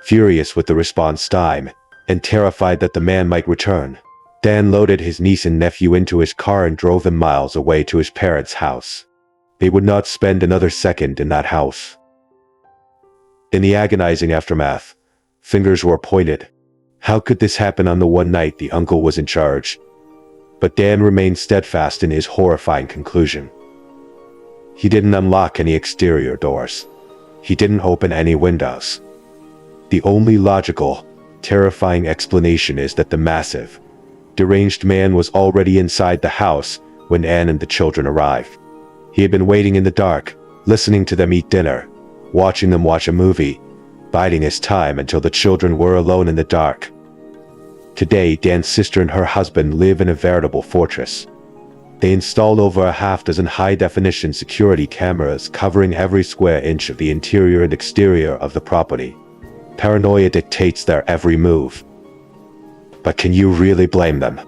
Furious with the response time, and terrified that the man might return, Dan loaded his niece and nephew into his car and drove them miles away to his parents' house. They would not spend another second in that house. In the agonizing aftermath, fingers were pointed. How could this happen on the one night the uncle was in charge? But Dan remained steadfast in his horrifying conclusion. He didn't unlock any exterior doors. He didn't open any windows. The only logical, terrifying explanation is that the massive, deranged man was already inside the house when Anne and the children arrived. He had been waiting in the dark, listening to them eat dinner, watching them watch a movie, biding his time until the children were alone in the dark. Today, Dan's sister and her husband live in a veritable fortress. They installed over a half-dozen high-definition security cameras covering every square inch of the interior and exterior of the property. Paranoia dictates their every move. But can you really blame them?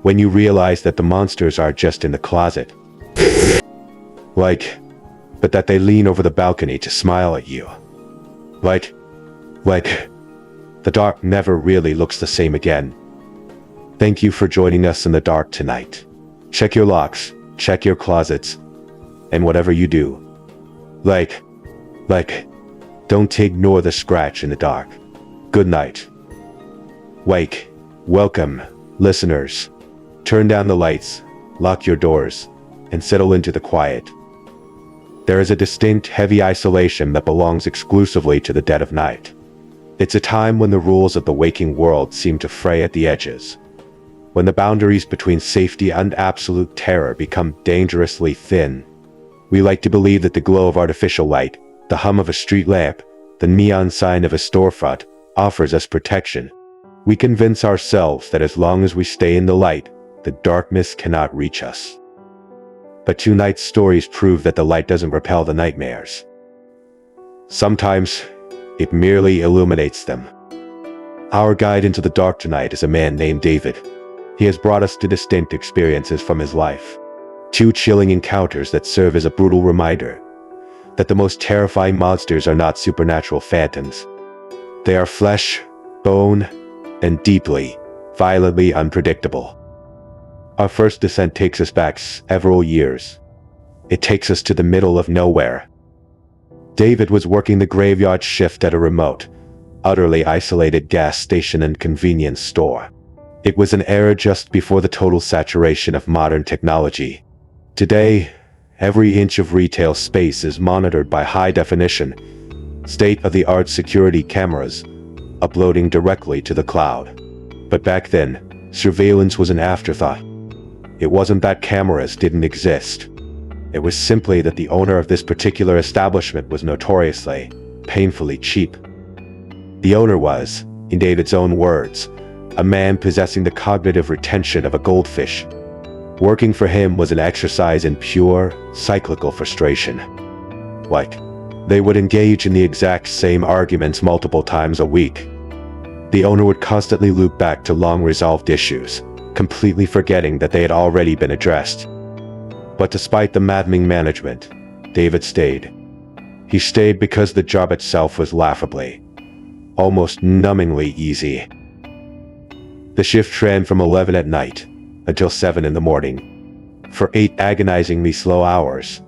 When you realize that the monsters are just in the closet. But that they lean over the balcony to smile at you. The dark never really looks the same again. Thank you for joining us in the dark tonight. Check your locks, check your closets, and whatever you do. Don't ignore the scratch in the dark. Good night. Welcome, listeners. Turn down the lights, lock your doors, and settle into the quiet. There is a distinct, heavy isolation that belongs exclusively to the dead of night. It's a time when the rules of the waking world seem to fray at the edges, when the boundaries between safety and absolute terror become dangerously thin. We like to believe that the glow of artificial light, the hum of a street lamp, the neon sign of a storefront, offers us protection. We convince ourselves that as long as we stay in the light, the darkness cannot reach us. But tonight's stories prove that the light doesn't repel the nightmares. Sometimes, it merely illuminates them. Our guide into the dark tonight is a man named David. He has brought us to distinct experiences from his life. 2 chilling encounters that serve as a brutal reminder that the most terrifying monsters are not supernatural phantoms. They are flesh, bone, and deeply, violently unpredictable. Our first descent takes us back several years. It takes us to the middle of nowhere. David was working the graveyard shift at a remote, utterly isolated gas station and convenience store. It was an era just before the total saturation of modern technology. Today, every inch of retail space is monitored by high-definition, state-of-the-art security cameras, uploading directly to the cloud. But back then, surveillance was an afterthought. It wasn't that cameras didn't exist. It was simply that the owner of this particular establishment was notoriously, painfully cheap. The owner was, in David's own words, a man possessing the cognitive retention of a goldfish. Working for him was an exercise in pure, cyclical frustration. Like, they would engage in the exact same arguments multiple times a week. The owner would constantly loop back to long-resolved issues, completely forgetting that they had already been addressed. But despite the maddening management, David stayed. He stayed because the job itself was laughably, almost numbingly easy. The shift ran from 11 at night until 7 in the morning. For 8 agonizingly slow hours,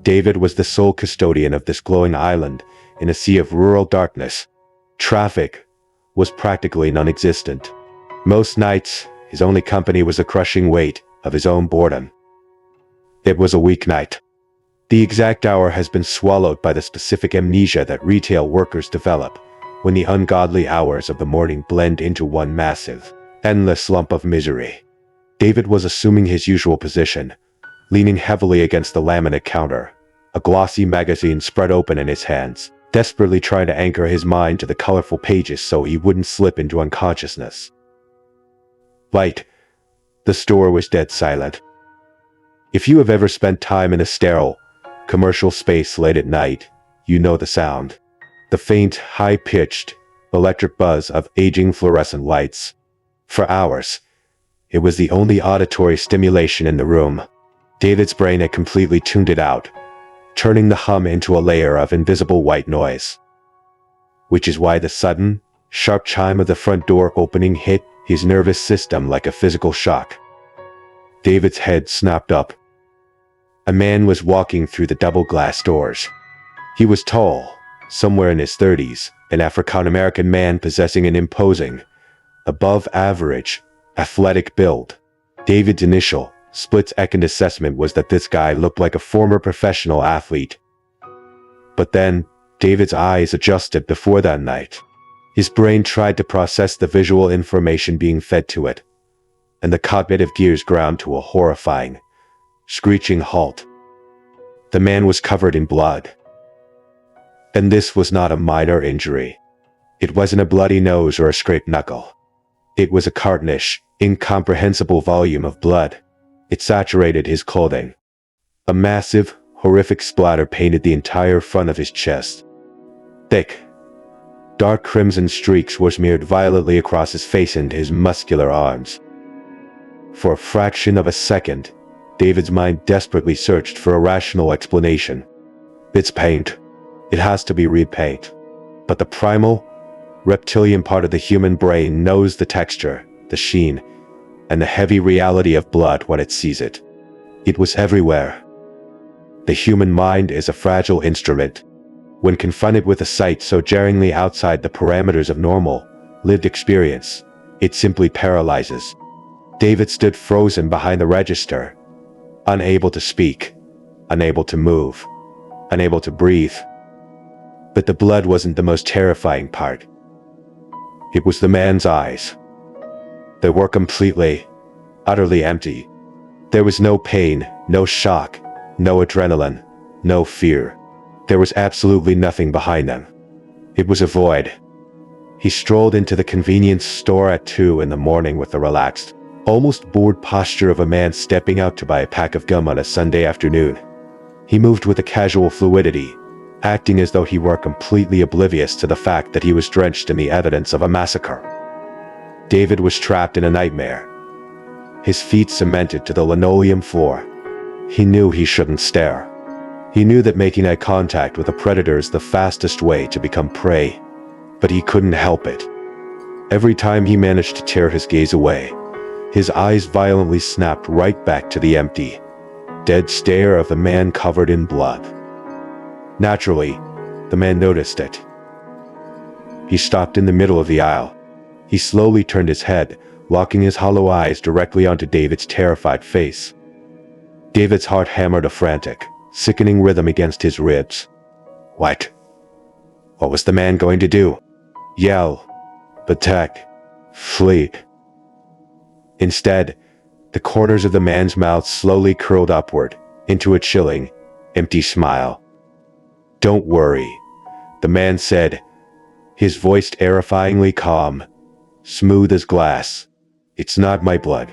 David was the sole custodian of this glowing island in a sea of rural darkness. Traffic was practically non-existent. Most nights, his only company was the crushing weight of his own boredom. It was a weeknight. The exact hour has been swallowed by the specific amnesia that retail workers develop when the ungodly hours of the morning blend into one massive, endless lump of misery. David was assuming his usual position, leaning heavily against the laminate counter, a glossy magazine spread open in his hands, desperately trying to anchor his mind to the colorful pages so he wouldn't slip into unconsciousness. Light. The store was dead silent. If you have ever spent time in a sterile, commercial space late at night, you know the sound. The faint, high-pitched, electric buzz of aging fluorescent lights. For hours, it was the only auditory stimulation in the room. David's brain had completely tuned it out, turning the hum into a layer of invisible white noise. Which is why the sudden, sharp chime of the front door opening hit his nervous system like a physical shock. David's head snapped up. A man was walking through the double-glass doors. He was tall, somewhere in his 30s, an African-American man possessing an imposing, above-average, athletic build. David's initial, split-second assessment was that this guy looked like a former professional athlete. But then, David's eyes adjusted before that night. His brain tried to process the visual information being fed to it, and the cognitive gears ground to a horrifying, screeching halt. The man was covered in blood. And this was not a minor injury. It wasn't a bloody nose or a scraped knuckle. It was a cartoonish, incomprehensible volume of blood. It saturated his clothing. A massive, horrific splatter painted the entire front of his chest. Thick, dark crimson streaks were smeared violently across his face and his muscular arms. For a fraction of a second, David's mind desperately searched for a rational explanation. It's paint. It has to be repaint. But the primal, reptilian part of the human brain knows the texture, the sheen, and the heavy reality of blood when it sees it. It was everywhere. The human mind is a fragile instrument. When confronted with a sight so jarringly outside the parameters of normal, lived experience, it simply paralyzes. David stood frozen behind the register, unable to speak, unable to move, unable to breathe. But the blood wasn't the most terrifying part. It was the man's eyes. They were completely, utterly empty. There was no pain, no shock, no adrenaline, no fear. There was absolutely nothing behind them. It was a void. He strolled into the convenience store at 2 in the morning with the relaxed, almost bored posture of a man stepping out to buy a pack of gum on a Sunday afternoon. He moved with a casual fluidity, acting as though he were completely oblivious to the fact that he was drenched in the evidence of a massacre. David was trapped in a nightmare. His feet cemented to the linoleum floor. He knew he shouldn't stare. He knew that making eye contact with a predator is the fastest way to become prey, but he couldn't help it. Every time he managed to tear his gaze away, his eyes violently snapped right back to the empty, dead stare of the man covered in blood. Naturally, the man noticed it. He stopped in the middle of the aisle. He slowly turned his head, locking his hollow eyes directly onto David's terrified face. David's heart hammered a frantic, sickening rhythm against his ribs. What? What was the man going to do? Yell, attack, flee. Instead, the corners of the man's mouth slowly curled upward into a chilling, empty smile. Don't worry, the man said, his voice terrifyingly calm, smooth as glass. It's not my blood.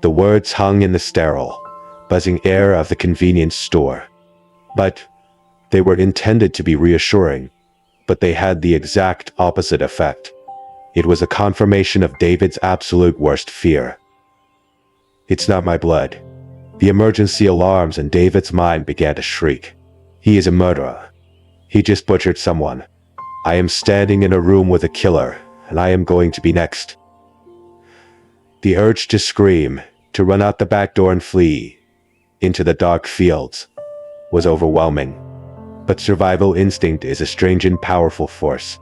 The words hung in the sterile, buzzing air of the convenience store. But they were intended to be reassuring, but they had the exact opposite effect. It was a confirmation of David's absolute worst fear. It's not my blood. The emergency alarms in David's mind began to shriek. He is a murderer. He just butchered someone. I am standing in a room with a killer, and I am going to be next. The urge to scream, to run out the back door and flee into the dark fields, was overwhelming. But survival instinct is a strange and powerful force.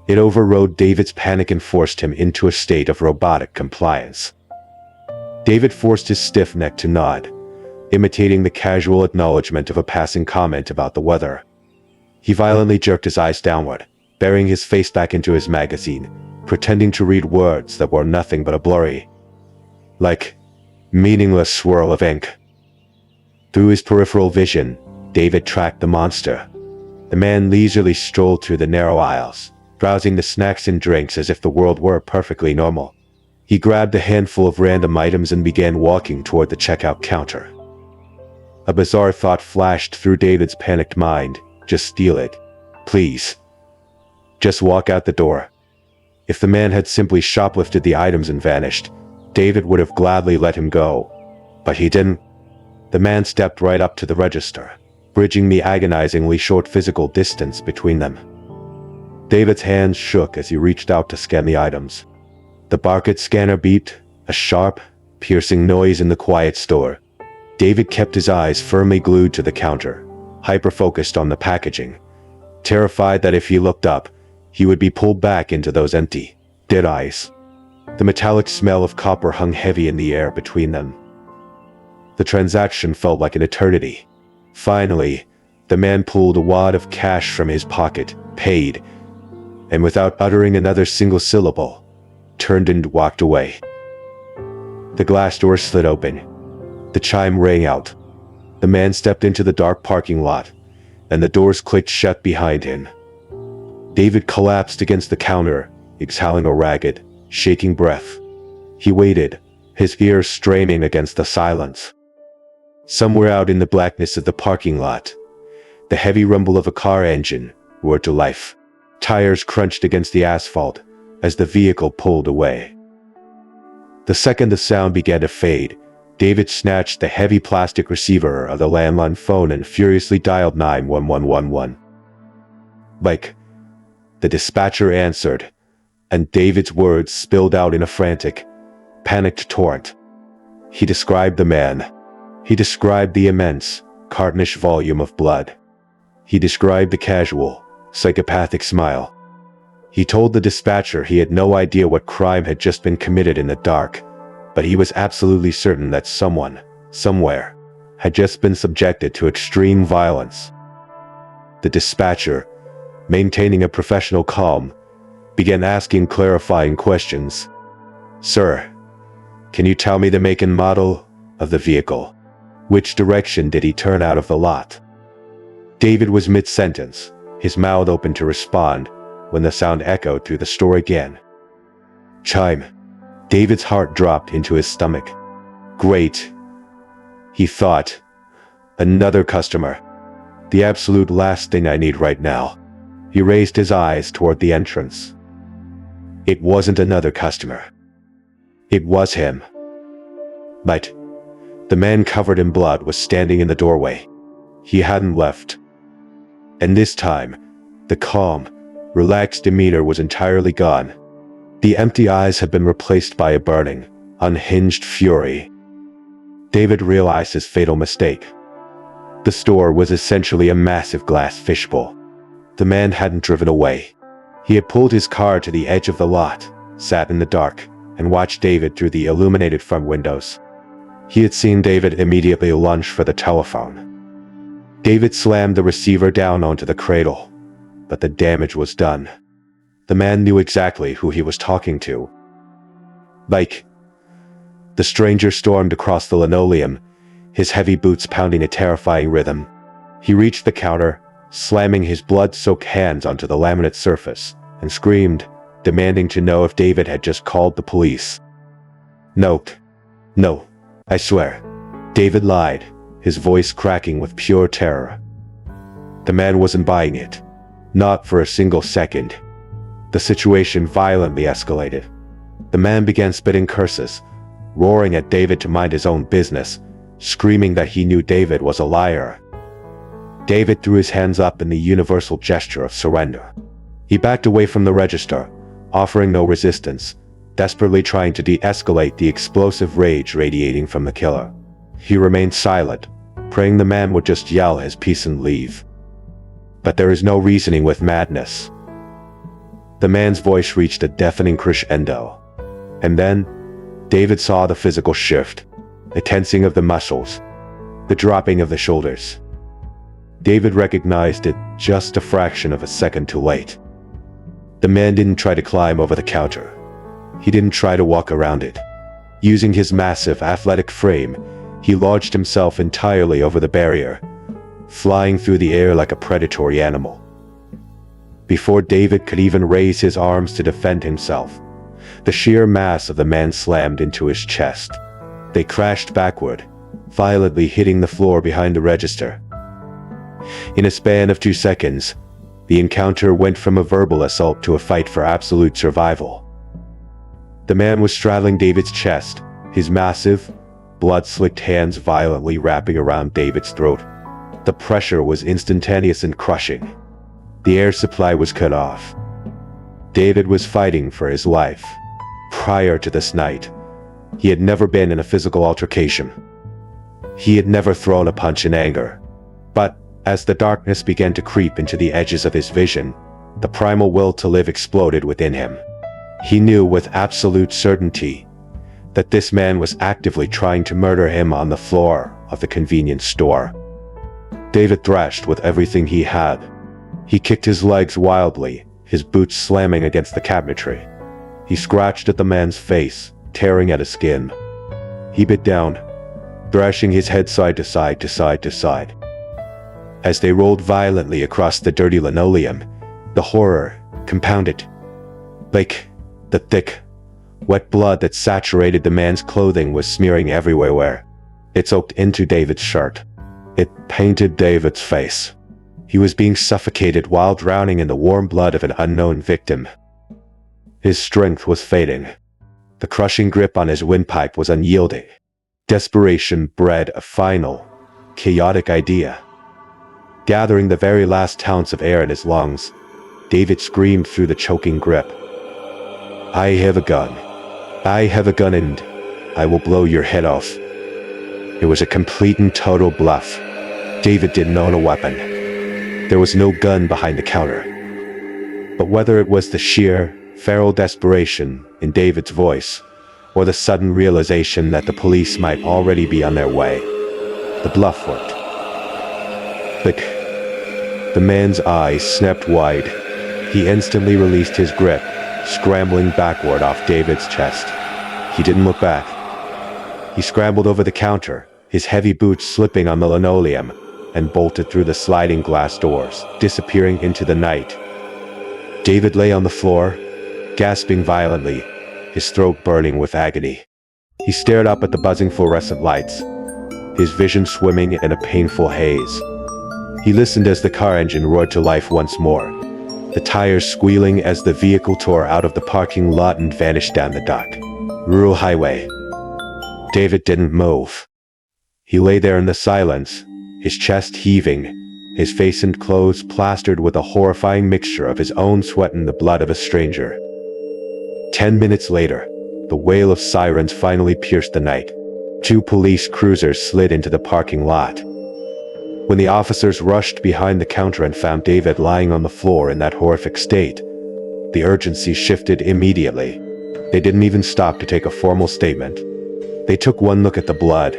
It overrode David's panic and forced him into a state of robotic compliance. David forced his stiff neck to nod, imitating the casual acknowledgement of a passing comment about the weather. He violently jerked his eyes downward, burying his face back into his magazine, pretending to read words that were nothing but a blurry, meaningless swirl of ink. Through his peripheral vision, David tracked the monster. The man leisurely strolled through the narrow aisles, browsing the snacks and drinks as if the world were perfectly normal. He grabbed a handful of random items and began walking toward the checkout counter. A bizarre thought flashed through David's panicked mind. Just steal it. Please. Just walk out the door. If the man had simply shoplifted the items and vanished, David would have gladly let him go. But he didn't. The man stepped right up to the register, bridging the agonizingly short physical distance between them. David's hands shook as he reached out to scan the items. The barcode scanner beeped, a sharp, piercing noise in the quiet store. David kept his eyes firmly glued to the counter, hyper-focused on the packaging, terrified that if he looked up, he would be pulled back into those empty, dead eyes. The metallic smell of copper hung heavy in the air between them. The transaction felt like an eternity. Finally, the man pulled a wad of cash from his pocket, paid, and without uttering another single syllable, turned and walked away. The glass door slid open. The chime rang out. The man stepped into the dark parking lot, and the doors clicked shut behind him. David collapsed against the counter, exhaling a ragged, shaking breath. He waited, his ears straining against the silence. Somewhere out in the blackness of the parking lot, the heavy rumble of a car engine roared to life. Tires crunched against the asphalt as the vehicle pulled away. The second the sound began to fade, David snatched the heavy plastic receiver of the landline phone and furiously dialed 91111. The dispatcher answered, and David's words spilled out in a frantic, panicked torrent. He described the man. He described the immense, cartoonish volume of blood. He described the casual, psychopathic smile. He told the dispatcher he had no idea what crime had just been committed in the dark, but he was absolutely certain that someone, somewhere, had just been subjected to extreme violence. The dispatcher, maintaining a professional calm, began asking clarifying questions. "Sir, can you tell me the make and model of the vehicle? Which direction did he turn out of the lot?" David was mid-sentence, his mouth open to respond, when the sound echoed through the store again. Chime. David's heart dropped into his stomach. Great, he thought. Another customer. The absolute last thing I need right now. He raised his eyes toward the entrance. It wasn't another customer. It was him. But the man covered in blood was standing in the doorway. He hadn't left. And this time, the calm, relaxed demeanor was entirely gone. The empty eyes had been replaced by a burning, unhinged fury. David realized his fatal mistake. The store was essentially a massive glass fishbowl. The man hadn't driven away. He had pulled his car to the edge of the lot, sat in the dark, and watched David through the illuminated front windows. He had seen David immediately lunge for the telephone. David slammed the receiver down onto the cradle, but the damage was done. The man knew exactly who he was talking to. Like, the stranger stormed across the linoleum, his heavy boots pounding a terrifying rhythm. He reached the counter, slamming his blood-soaked hands onto the laminate surface, and screamed, demanding to know if David had just called the police. No, I swear. David lied, his voice cracking with pure terror. The man wasn't buying it. Not for a single second. The situation violently escalated. The man began spitting curses, roaring at David to mind his own business, screaming that he knew David was a liar. David threw his hands up in the universal gesture of surrender. He backed away from the register, offering no resistance, desperately trying to de-escalate the explosive rage radiating from the killer. He remained silent, praying the man would just yell his piece and leave. But there is no reasoning with madness. The man's voice reached a deafening crescendo. And then, David saw the physical shift, the tensing of the muscles, the dropping of the shoulders. David recognized it just a fraction of a second too late. The man didn't try to climb over the counter. He didn't try to walk around it. Using his massive, athletic frame, he lodged himself entirely over the barrier, flying through the air like a predatory animal. Before David could even raise his arms to defend himself, the sheer mass of the man slammed into his chest. They crashed backward, violently hitting the floor behind the register. In a span of 2 seconds, the encounter went from a verbal assault to a fight for absolute survival. The man was straddling David's chest, his massive, blood-slicked hands violently wrapping around David's throat. The pressure was instantaneous and crushing. The air supply was cut off. David was fighting for his life. Prior to this night, he had never been in a physical altercation. He had never thrown a punch in anger. But as the darkness began to creep into the edges of his vision, the primal will to live exploded within him. He knew with absolute certainty that this man was actively trying to murder him on the floor of the convenience store. David thrashed with everything he had. He kicked his legs wildly, his boots slamming against the cabinetry. He scratched at the man's face, tearing at his skin. He bit down, thrashing his head side to side to side to side. As they rolled violently across the dirty linoleum, the horror compounded. Like the thick, wet blood that saturated the man's clothing was smearing everywhere. It soaked into David's shirt. It painted David's face. He was being suffocated while drowning in the warm blood of an unknown victim. His strength was fading. The crushing grip on his windpipe was unyielding. Desperation bred a final, chaotic idea. Gathering the very last ounce of air in his lungs, David screamed through the choking grip. I have a gun. I have a gun and I will blow your head off. It was a complete and total bluff. David didn't own a weapon. There was no gun behind the counter. But whether it was the sheer, feral desperation in David's voice, or the sudden realization that the police might already be on their way, the bluff worked. Click. The man's eyes snapped wide. He instantly released his grip, scrambling backward off David's chest. He didn't look back. He scrambled over the counter, his heavy boots slipping on the linoleum, and bolted through the sliding glass doors, disappearing into the night. David lay on the floor, gasping violently, his throat burning with agony. He stared up at the buzzing fluorescent lights, his vision swimming in a painful haze. He listened as the car engine roared to life once more, the tires squealing as the vehicle tore out of the parking lot and vanished down the dark, rural highway. David didn't move. He lay there in the silence, his chest heaving, his face and clothes plastered with a horrifying mixture of his own sweat and the blood of a stranger. 10 minutes later, the wail of sirens finally pierced the night. 2 police cruisers slid into the parking lot. When the officers rushed behind the counter and found David lying on the floor in that horrific state, the urgency shifted immediately. They didn't even stop to take a formal statement. They took one look at the blood,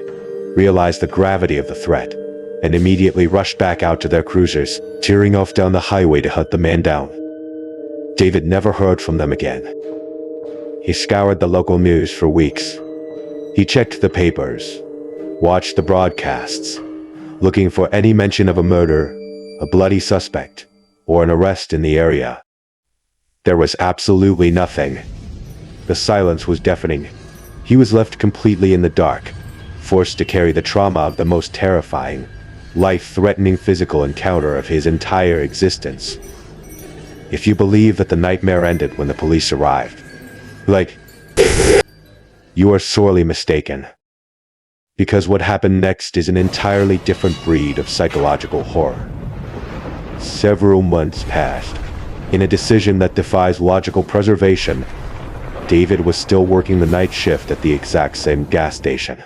realized the gravity of the threat, and immediately rushed back out to their cruisers, tearing off down the highway to hunt the man down. David never heard from them again. He scoured the local news for weeks. He checked the papers, watched the broadcasts, looking for any mention of a murder, a bloody suspect, or an arrest in the area. There was absolutely nothing. The silence was deafening. He was left completely in the dark, forced to carry the trauma of the most terrifying, life-threatening physical encounter of his entire existence. If you believe that the nightmare ended when the police arrived, you are sorely mistaken. Because what happened next is an entirely different breed of psychological horror. Several months passed. In a decision that defies logical preservation, David was still working the night shift at the exact same gas station.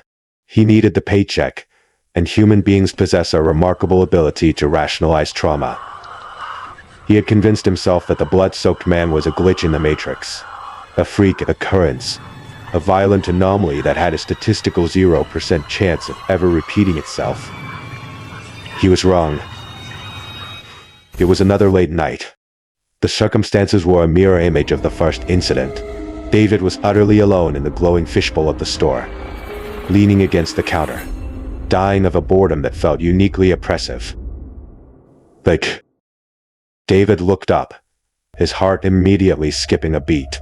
He needed the paycheck, and human beings possess a remarkable ability to rationalize trauma. He had convinced himself that the blood-soaked man was a glitch in the matrix, a freak occurrence, a violent anomaly that had a statistical 0% chance of ever repeating itself. He was wrong. It was another late night. The circumstances were a mirror image of the first incident. David was utterly alone in the glowing fishbowl of the store, leaning against the counter, dying of a boredom that felt uniquely oppressive. David looked up, his heart immediately skipping a beat.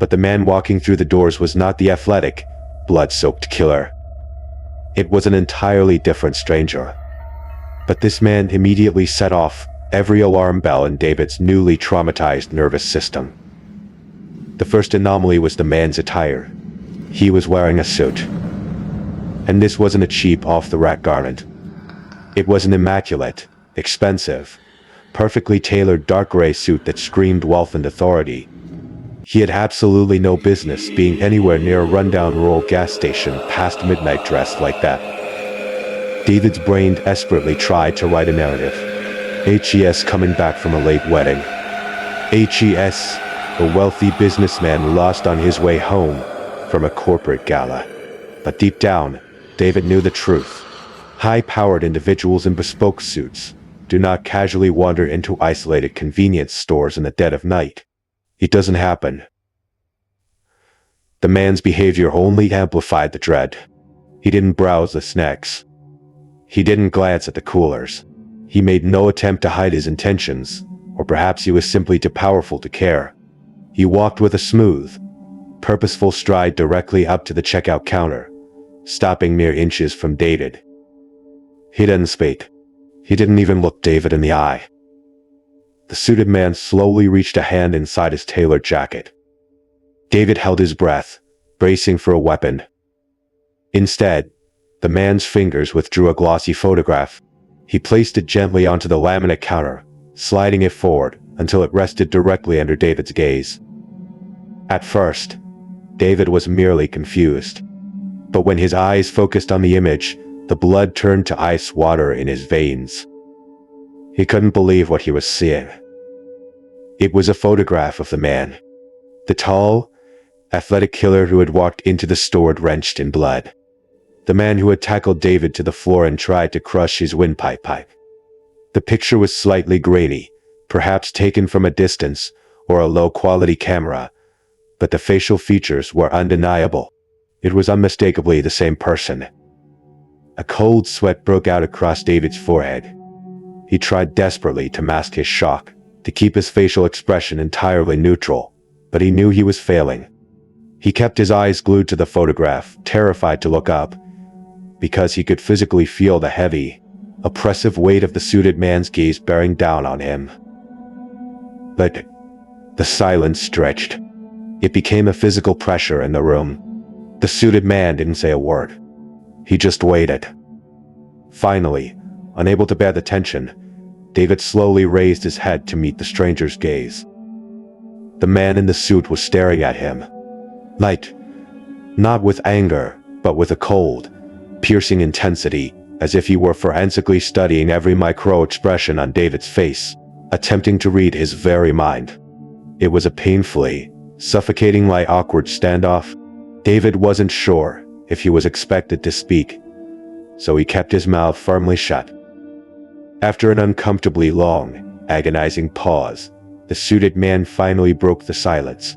But the man walking through the doors was not the athletic, blood-soaked killer. It was an entirely different stranger. But this man immediately set off every alarm bell in David's newly traumatized nervous system. The first anomaly was the man's attire. He was wearing a suit. And this wasn't a cheap, off-the-rack garment. It was an immaculate, expensive, perfectly tailored dark gray suit that screamed wealth and authority. He had absolutely no business being anywhere near a rundown rural gas station past midnight dressed like that. David's brain desperately tried to write a narrative. HES coming back from a late wedding. HES, a wealthy businessman lost on his way home from a corporate gala. But deep down, David knew the truth. High-powered individuals in bespoke suits do not casually wander into isolated convenience stores in the dead of night. It doesn't happen. The man's behavior only amplified the dread. He didn't browse the snacks. He didn't glance at the coolers. He made no attempt to hide his intentions, or perhaps he was simply too powerful to care. He walked with a smooth, purposeful stride directly up to the checkout counter, stopping mere inches from David. He didn't speak. He didn't even look David in the eye. The suited man slowly reached a hand inside his tailored jacket. David held his breath, bracing for a weapon. Instead, the man's fingers withdrew a glossy photograph. He placed it gently onto the laminate counter, sliding it forward until it rested directly under David's gaze. At first, David was merely confused. But when his eyes focused on the image, the blood turned to ice water in his veins. He couldn't believe what he was seeing. It was a photograph of the man. The tall, athletic killer who had walked into the store drenched in blood. The man who had tackled David to the floor and tried to crush his windpipe. The picture was slightly grainy, perhaps taken from a distance or a low-quality camera, but the facial features were undeniable. It was unmistakably the same person. A cold sweat broke out across David's forehead. He tried desperately to mask his shock, to keep his facial expression entirely neutral, but he knew he was failing. He kept his eyes glued to the photograph, terrified to look up, because he could physically feel the heavy, oppressive weight of the suited man's gaze bearing down on him. But the silence stretched. It became a physical pressure in the room. The suited man didn't say a word. He just waited. Finally, unable to bear the tension, David slowly raised his head to meet the stranger's gaze. The man in the suit was staring at him. Not with anger, but with a cold, piercing intensity, as if he were forensically studying every micro-expression on David's face, attempting to read his very mind. It was a painfully, suffocatingly awkward standoff. David wasn't sure if he was expected to speak, so he kept his mouth firmly shut. After an uncomfortably long, agonizing pause, the suited man finally broke the silence.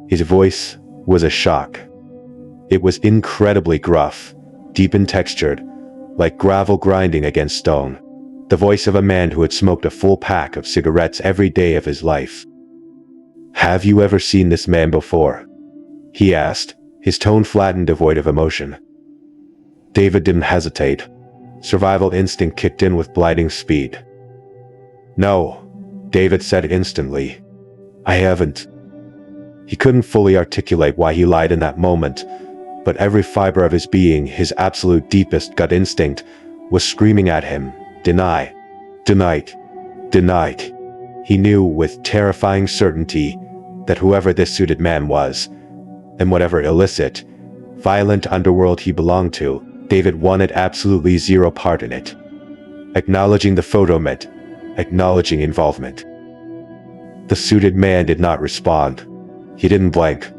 His voice was a shock. It was incredibly gruff, deep and textured, like gravel grinding against stone. The voice of a man who had smoked a full pack of cigarettes every day of his life. "Have you ever seen this man before?" he asked, his tone flat and devoid of emotion. David didn't hesitate. Survival instinct kicked in with blinding speed. "No," David said instantly. "I haven't." He couldn't fully articulate why he lied in that moment, but every fiber of his being, his absolute deepest gut instinct, was screaming at him, "Deny. Deny. Deny." He knew with terrifying certainty that whoever this suited man was, and whatever illicit, violent underworld he belonged to, David wanted absolutely zero part in it. Acknowledging the photo meant acknowledging involvement. The suited man did not respond. He didn't blink.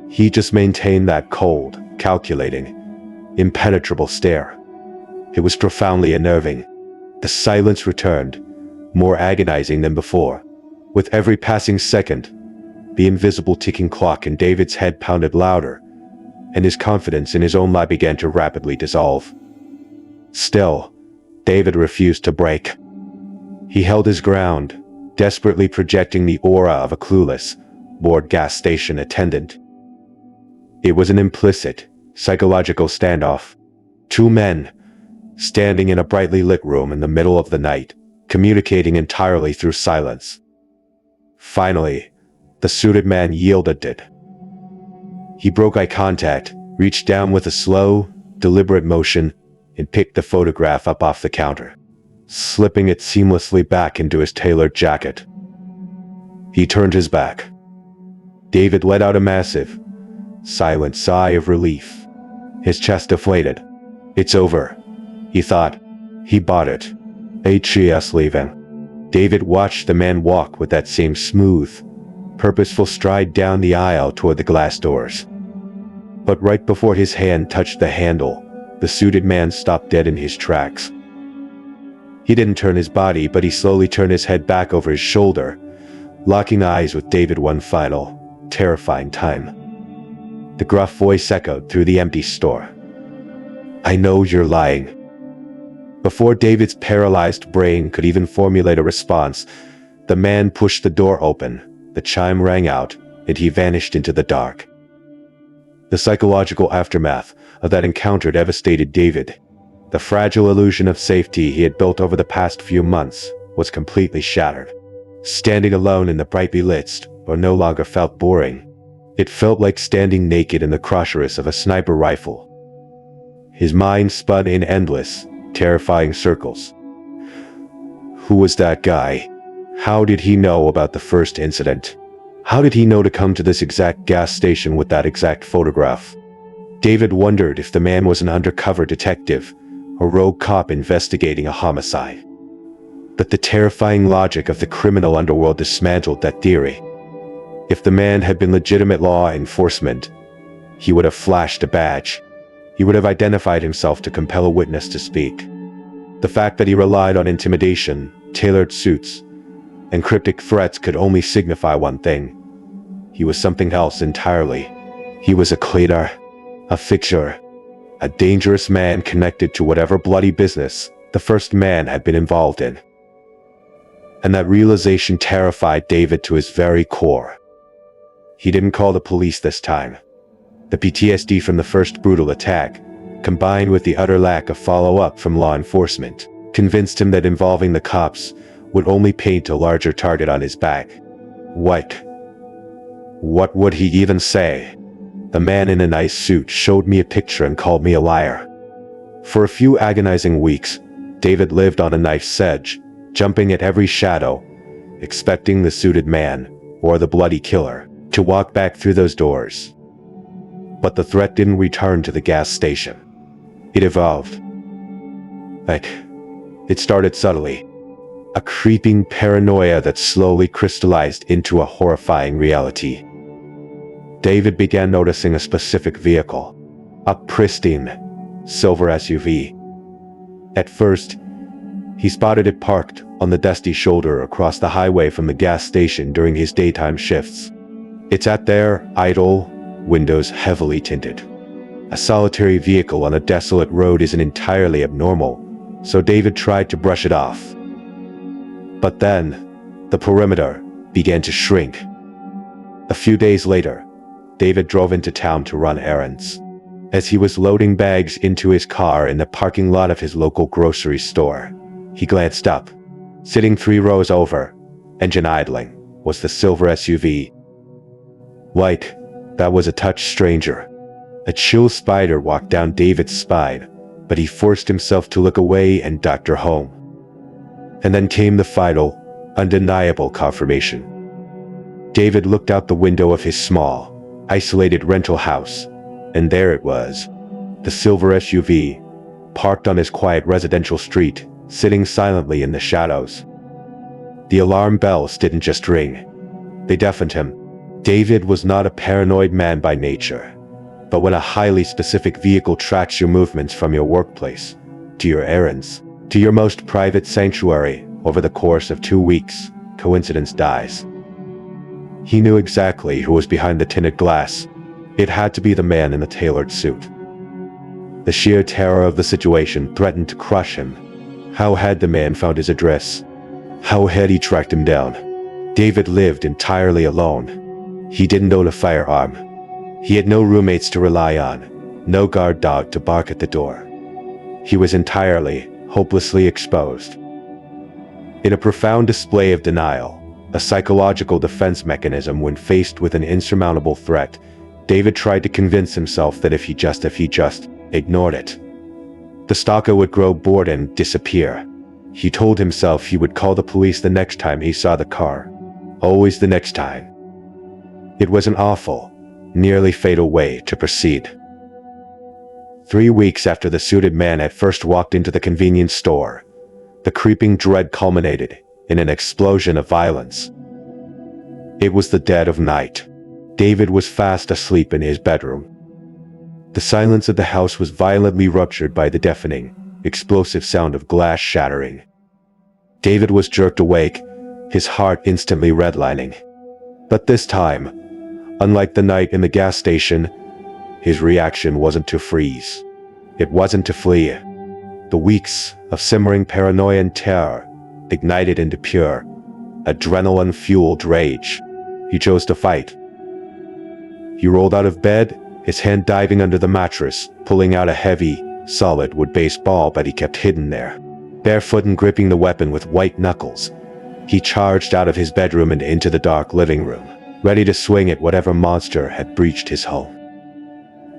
He just maintained that cold, calculating, impenetrable stare. It was profoundly unnerving. The silence returned, more agonizing than before. With every passing second, the invisible ticking clock in David's head pounded louder, and his confidence in his own lie began to rapidly dissolve. Still, David refused to break. He held his ground, desperately projecting the aura of a clueless, bored gas station attendant. It was an implicit, psychological standoff. Two men, standing in a brightly lit room in the middle of the night, communicating entirely through silence. Finally, the suited man yielded it. He broke eye contact, reached down with a slow, deliberate motion, and picked the photograph up off the counter, slipping it seamlessly back into his tailored jacket. He turned his back. David let out a massive, silent sigh of relief. His chest deflated. "It's over," he thought. He bought it. HES leaving. David watched the man walk with that same smooth, purposeful stride down the aisle toward the glass doors. But right before his hand touched the handle, the suited man stopped dead in his tracks. He didn't turn his body, but he slowly turned his head back over his shoulder, locking eyes with David one final, terrifying time. The gruff voice echoed through the empty store. "I know you're lying." Before David's paralyzed brain could even formulate a response, the man pushed the door open, the chime rang out, and he vanished into the dark. The psychological aftermath of that encounter devastated David. The fragile illusion of safety he had built over the past few months was completely shattered. Standing alone in the brightly lit store no longer felt boring. It felt like standing naked in the crotchets of a sniper rifle. His mind spun in endless, terrifying circles. Who was that guy? How did he know about the first incident? How did he know to come to this exact gas station with that exact photograph? David wondered if the man was an undercover detective, a rogue cop investigating a homicide. But the terrifying logic of the criminal underworld dismantled that theory. If the man had been legitimate law enforcement, he would have flashed a badge. He would have identified himself to compel a witness to speak. The fact that he relied on intimidation, tailored suits, and cryptic threats could only signify one thing. He was something else entirely. He was a cleaner, a fixture, a dangerous man connected to whatever bloody business the first man had been involved in. And that realization terrified David to his very core. He didn't call the police this time. The PTSD from the first brutal attack, combined with the utter lack of follow-up from law enforcement, convinced him that involving the cops would only paint a larger target on his back. What would he even say? The man in a nice suit showed me a picture and called me a liar. For a few agonizing weeks, David lived on a knife's edge, jumping at every shadow, expecting the suited man, or the bloody killer, to walk back through those doors. But the threat didn't return to the gas station. It evolved. It started subtly. A creeping paranoia that slowly crystallized into a horrifying reality. David began noticing a specific vehicle, a pristine silver SUV. At first, he spotted it parked on the dusty shoulder across the highway from the gas station during his daytime shifts. It sat there, idle, windows heavily tinted. A solitary vehicle on a desolate road isn't entirely abnormal, so David tried to brush it off. But then, the perimeter began to shrink. A few days later, David drove into town to run errands. As he was loading bags into his car in the parking lot of his local grocery store, he glanced up. Sitting 3 rows over, engine idling, was the silver SUV. White, that was a touch stranger. A chill spider walked down David's spine, but he forced himself to look away and ducked her home. And then came the final, undeniable confirmation. David looked out the window of his small, isolated rental house, and there it was, the silver SUV, parked on his quiet residential street, sitting silently in the shadows. The alarm bells didn't just ring. They deafened him. David was not a paranoid man by nature, but when a highly specific vehicle tracks your movements from your workplace, to your errands, to your most private sanctuary over the course of 2 weeks, coincidence dies. He knew exactly who was behind the tinted glass. It had to be the man in the tailored suit. The sheer terror of the situation threatened to crush him. How had the man found his address? How had he tracked him down? David lived entirely alone. He didn't own a firearm. He had no roommates to rely on, no guard dog to bark at the door. He was entirely, hopelessly exposed. In a profound display of denial, a psychological defense mechanism when faced with an insurmountable threat, David tried to convince himself that if he just ignored it, the stalker would grow bored and disappear. He told himself he would call the police the next time he saw the car. Always the next time. It was an awful, nearly fatal way to proceed. 3 weeks after the suited man had first walked into the convenience store, the creeping dread culminated in an explosion of violence. It was the dead of night. David was fast asleep in his bedroom. The silence of the house was violently ruptured by the deafening, explosive sound of glass shattering. David was jerked awake, his heart instantly redlining. But this time, unlike the night in the gas station, his reaction wasn't to freeze. It wasn't to flee. The weeks of simmering paranoia and terror ignited into pure, adrenaline-fueled rage. He chose to fight. He rolled out of bed, his hand diving under the mattress, pulling out a heavy, solid wood baseball that he kept hidden there. Barefoot and gripping the weapon with white knuckles, he charged out of his bedroom and into the dark living room, ready to swing at whatever monster had breached his home.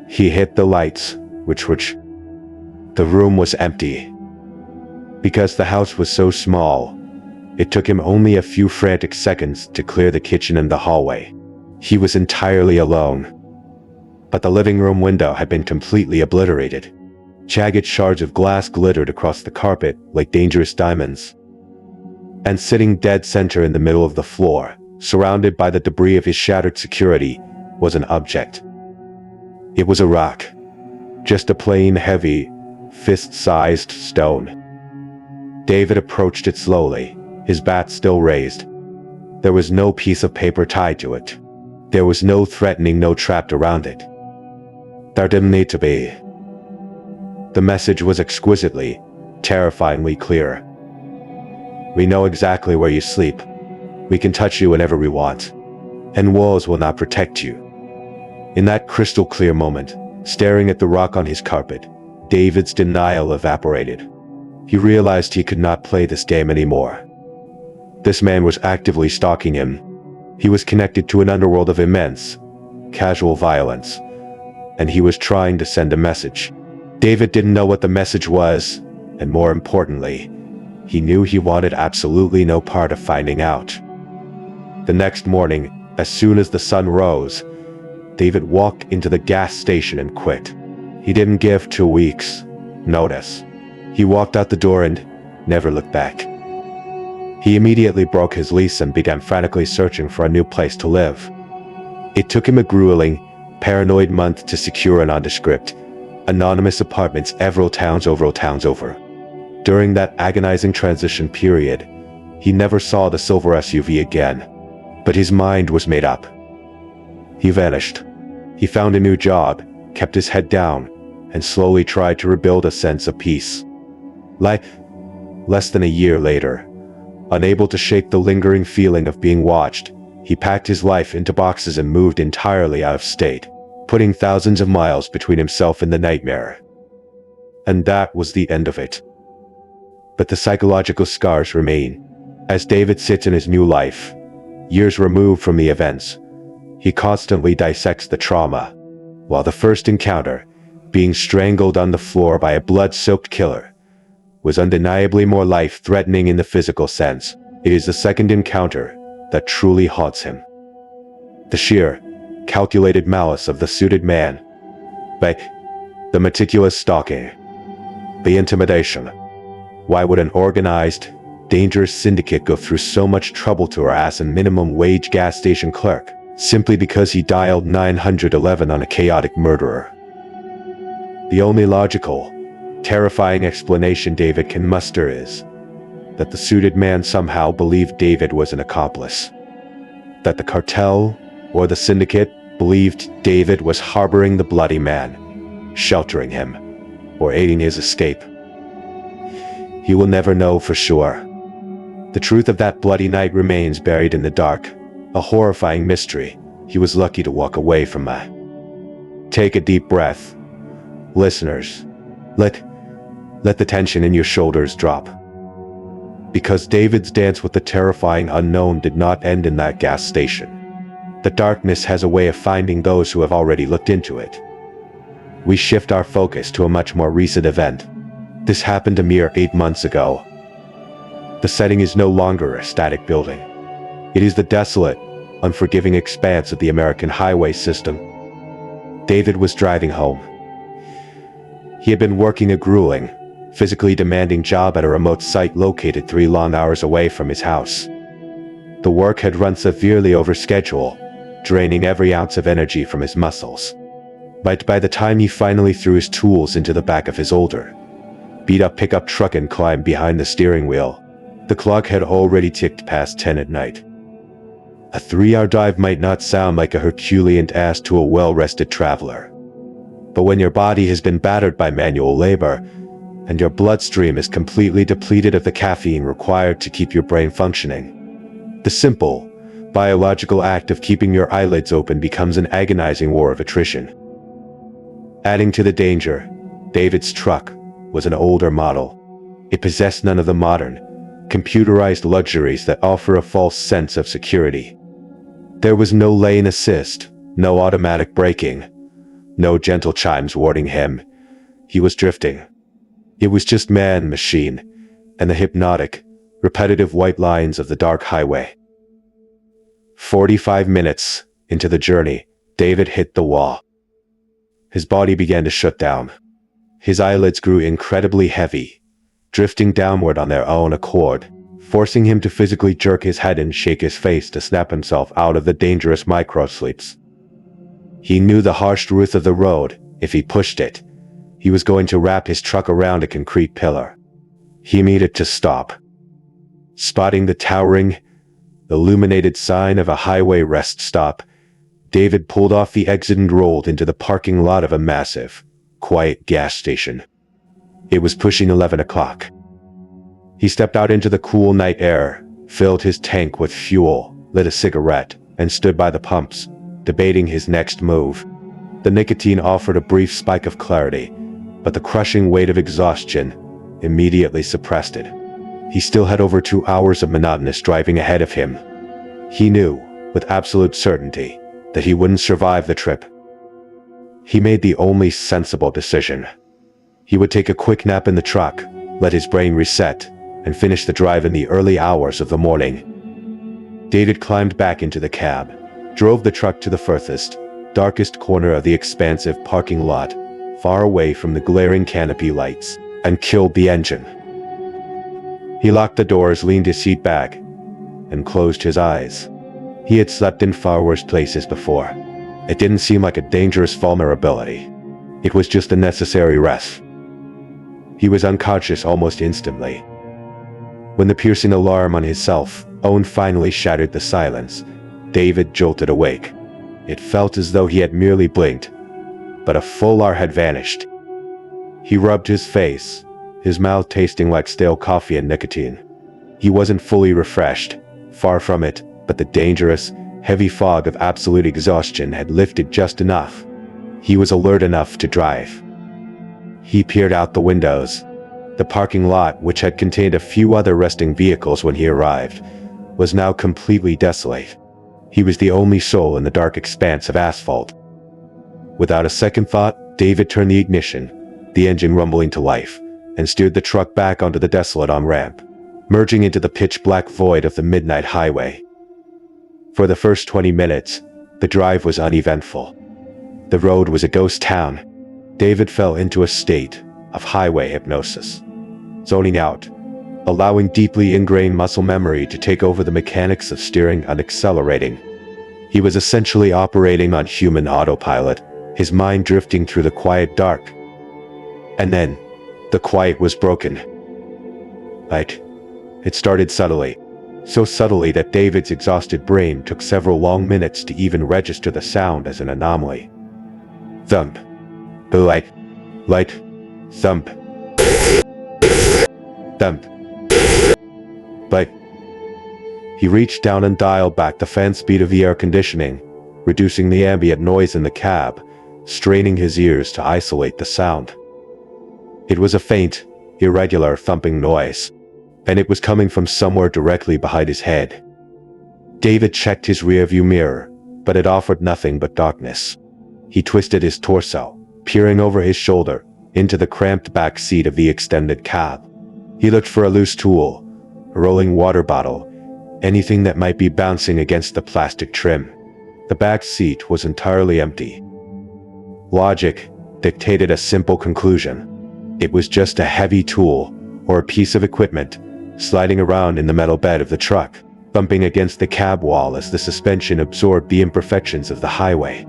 He hit the lights, which the room was empty. Because the house was so small, it took him only a few frantic seconds to clear the kitchen and the hallway. He was entirely alone. But the living room window had been completely obliterated. Jagged shards of glass glittered across the carpet like dangerous diamonds. And sitting dead center in the middle of the floor, surrounded by the debris of his shattered security, was an object. It was a rock. Just a plain, heavy, fist-sized stone. David approached it slowly, his bat still raised. There was no piece of paper tied to it. There was no threatening note trapped around it. There didn't need to be. The message was exquisitely, terrifyingly clear. We know exactly where you sleep. We can touch you whenever we want. And walls will not protect you. In that crystal clear moment, staring at the rock on his carpet, David's denial evaporated. He realized he could not play this game anymore. This man was actively stalking him. He was connected to an underworld of immense, casual violence, and he was trying to send a message. David didn't know what the message was, and more importantly, he knew he wanted absolutely no part of finding out. The next morning, as soon as the sun rose, David walked into the gas station and quit. He didn't give 2 weeks' notice. He walked out the door and never looked back. He immediately broke his lease and began frantically searching for a new place to live. It took him a grueling, paranoid month to secure an nondescript, anonymous apartment several towns over. During that agonizing transition period, he never saw the silver SUV again, but his mind was made up. He vanished. He found a new job, kept his head down, and slowly tried to rebuild a sense of peace. Less than a year later, unable to shake the lingering feeling of being watched, he packed his life into boxes and moved entirely out of state, putting thousands of miles between himself and the nightmare. And that was the end of it. But the psychological scars remain. As David sits in his new life, years removed from the events, he constantly dissects the trauma. While the first encounter, being strangled on the floor by a blood-soaked killer, was undeniably more life-threatening in the physical sense, it is the second encounter that truly haunts him. The sheer, calculated malice of the suited man, the meticulous stalking, the intimidation. Why would an organized, dangerous syndicate go through so much trouble to harass a minimum-wage gas station clerk, simply because he dialed 911 on a chaotic murderer? The only logical, terrifying explanation David can muster is that the suited man somehow believed David was an accomplice. That the cartel, or the syndicate, believed David was harboring the bloody man, sheltering him, or aiding his escape. He will never know for sure. The truth of that bloody night remains buried in the dark, a horrifying mystery he was lucky to walk away from. Take a deep breath. Listeners, let the tension in your shoulders drop. Because David's dance with the terrifying unknown did not end in that gas station. The darkness has a way of finding those who have already looked into it. We shift our focus to a much more recent event. This happened a mere 8 months ago. The setting is no longer a static building. It is the desolate, unforgiving expanse of the American highway system. David was driving home. He had been working a grueling, physically demanding job at a remote site located 3 long hours away from his house. The work had run severely over schedule, draining every ounce of energy from his muscles. But by the time he finally threw his tools into the back of his older, beat-up pickup truck and climbed behind the steering wheel, the clock had already ticked past 10 at night. A 3-hour drive might not sound like a Herculean task to a well-rested traveler. But when your body has been battered by manual labor, and your bloodstream is completely depleted of the caffeine required to keep your brain functioning, the simple, biological act of keeping your eyelids open becomes an agonizing war of attrition. Adding to the danger, David's truck was an older model. It possessed none of the modern, computerized luxuries that offer a false sense of security. There was no lane assist, no automatic braking, no gentle chimes warning him he was drifting. It was just man, machine, and the hypnotic, repetitive white lines of the dark highway. 45 minutes into the journey, David hit the wall. His body began to shut down. His eyelids grew incredibly heavy, drifting downward on their own accord, forcing him to physically jerk his head and shake his face to snap himself out of the dangerous micro-sleeps. He knew the harsh truth of the road. If he pushed it, he was going to wrap his truck around a concrete pillar. He needed to stop. Spotting the towering, illuminated sign of a highway rest stop, David pulled off the exit and rolled into the parking lot of a massive, quiet gas station. It was pushing 11 o'clock. He stepped out into the cool night air, filled his tank with fuel, lit a cigarette, and stood by the pumps, debating his next move. The nicotine offered a brief spike of clarity, but the crushing weight of exhaustion immediately suppressed it. He still had over 2 hours of monotonous driving ahead of him. He knew, with absolute certainty, that he wouldn't survive the trip. He made the only sensible decision. He would take a quick nap in the truck, let his brain reset, and finish the drive in the early hours of the morning. David climbed back into the cab, drove the truck to the furthest, darkest corner of the expansive parking lot, far away from the glaring canopy lights, and killed the engine. He locked the doors, leaned his seat back, and closed his eyes. He had slept in far worse places before. It didn't seem like a dangerous vulnerability. It was just a necessary rest. He was unconscious almost instantly. When the piercing alarm on his cell phone finally shattered the silence, David jolted awake. It felt as though he had merely blinked, but a full hour had vanished. He rubbed his face, his mouth tasting like stale coffee and nicotine. He wasn't fully refreshed, far from it, but the dangerous, heavy fog of absolute exhaustion had lifted just enough. He was alert enough to drive. He peered out the windows. The parking lot, which had contained a few other resting vehicles when he arrived, was now completely desolate. He was the only soul in the dark expanse of asphalt. Without a second thought, David turned the ignition, the engine rumbling to life, and steered the truck back onto the desolate on-ramp, merging into the pitch-black void of the midnight highway. For the first 20 minutes, the drive was uneventful. The road was a ghost town. David fell into a state of highway hypnosis, zoning out, allowing deeply ingrained muscle memory to take over the mechanics of steering and accelerating. He was essentially operating on human autopilot, his mind drifting through the quiet dark. And then, the quiet was broken. It started subtly, so subtly that David's exhausted brain took several long minutes to even register the sound as an anomaly. Thump. Light. Thump. Thump. But he reached down and dialed back the fan speed of the air conditioning, reducing the ambient noise in the cab, straining his ears to isolate the sound. It was a faint, irregular thumping noise, and it was coming from somewhere directly behind his head. David checked his rearview mirror, but it offered nothing but darkness. He twisted his torso, peering over his shoulder, into the cramped back seat of the extended cab. He looked for a loose tool, a rolling water bottle, anything that might be bouncing against the plastic trim. The back seat was entirely empty. Logic dictated a simple conclusion. It was just a heavy tool, or a piece of equipment, sliding around in the metal bed of the truck, bumping against the cab wall as the suspension absorbed the imperfections of the highway.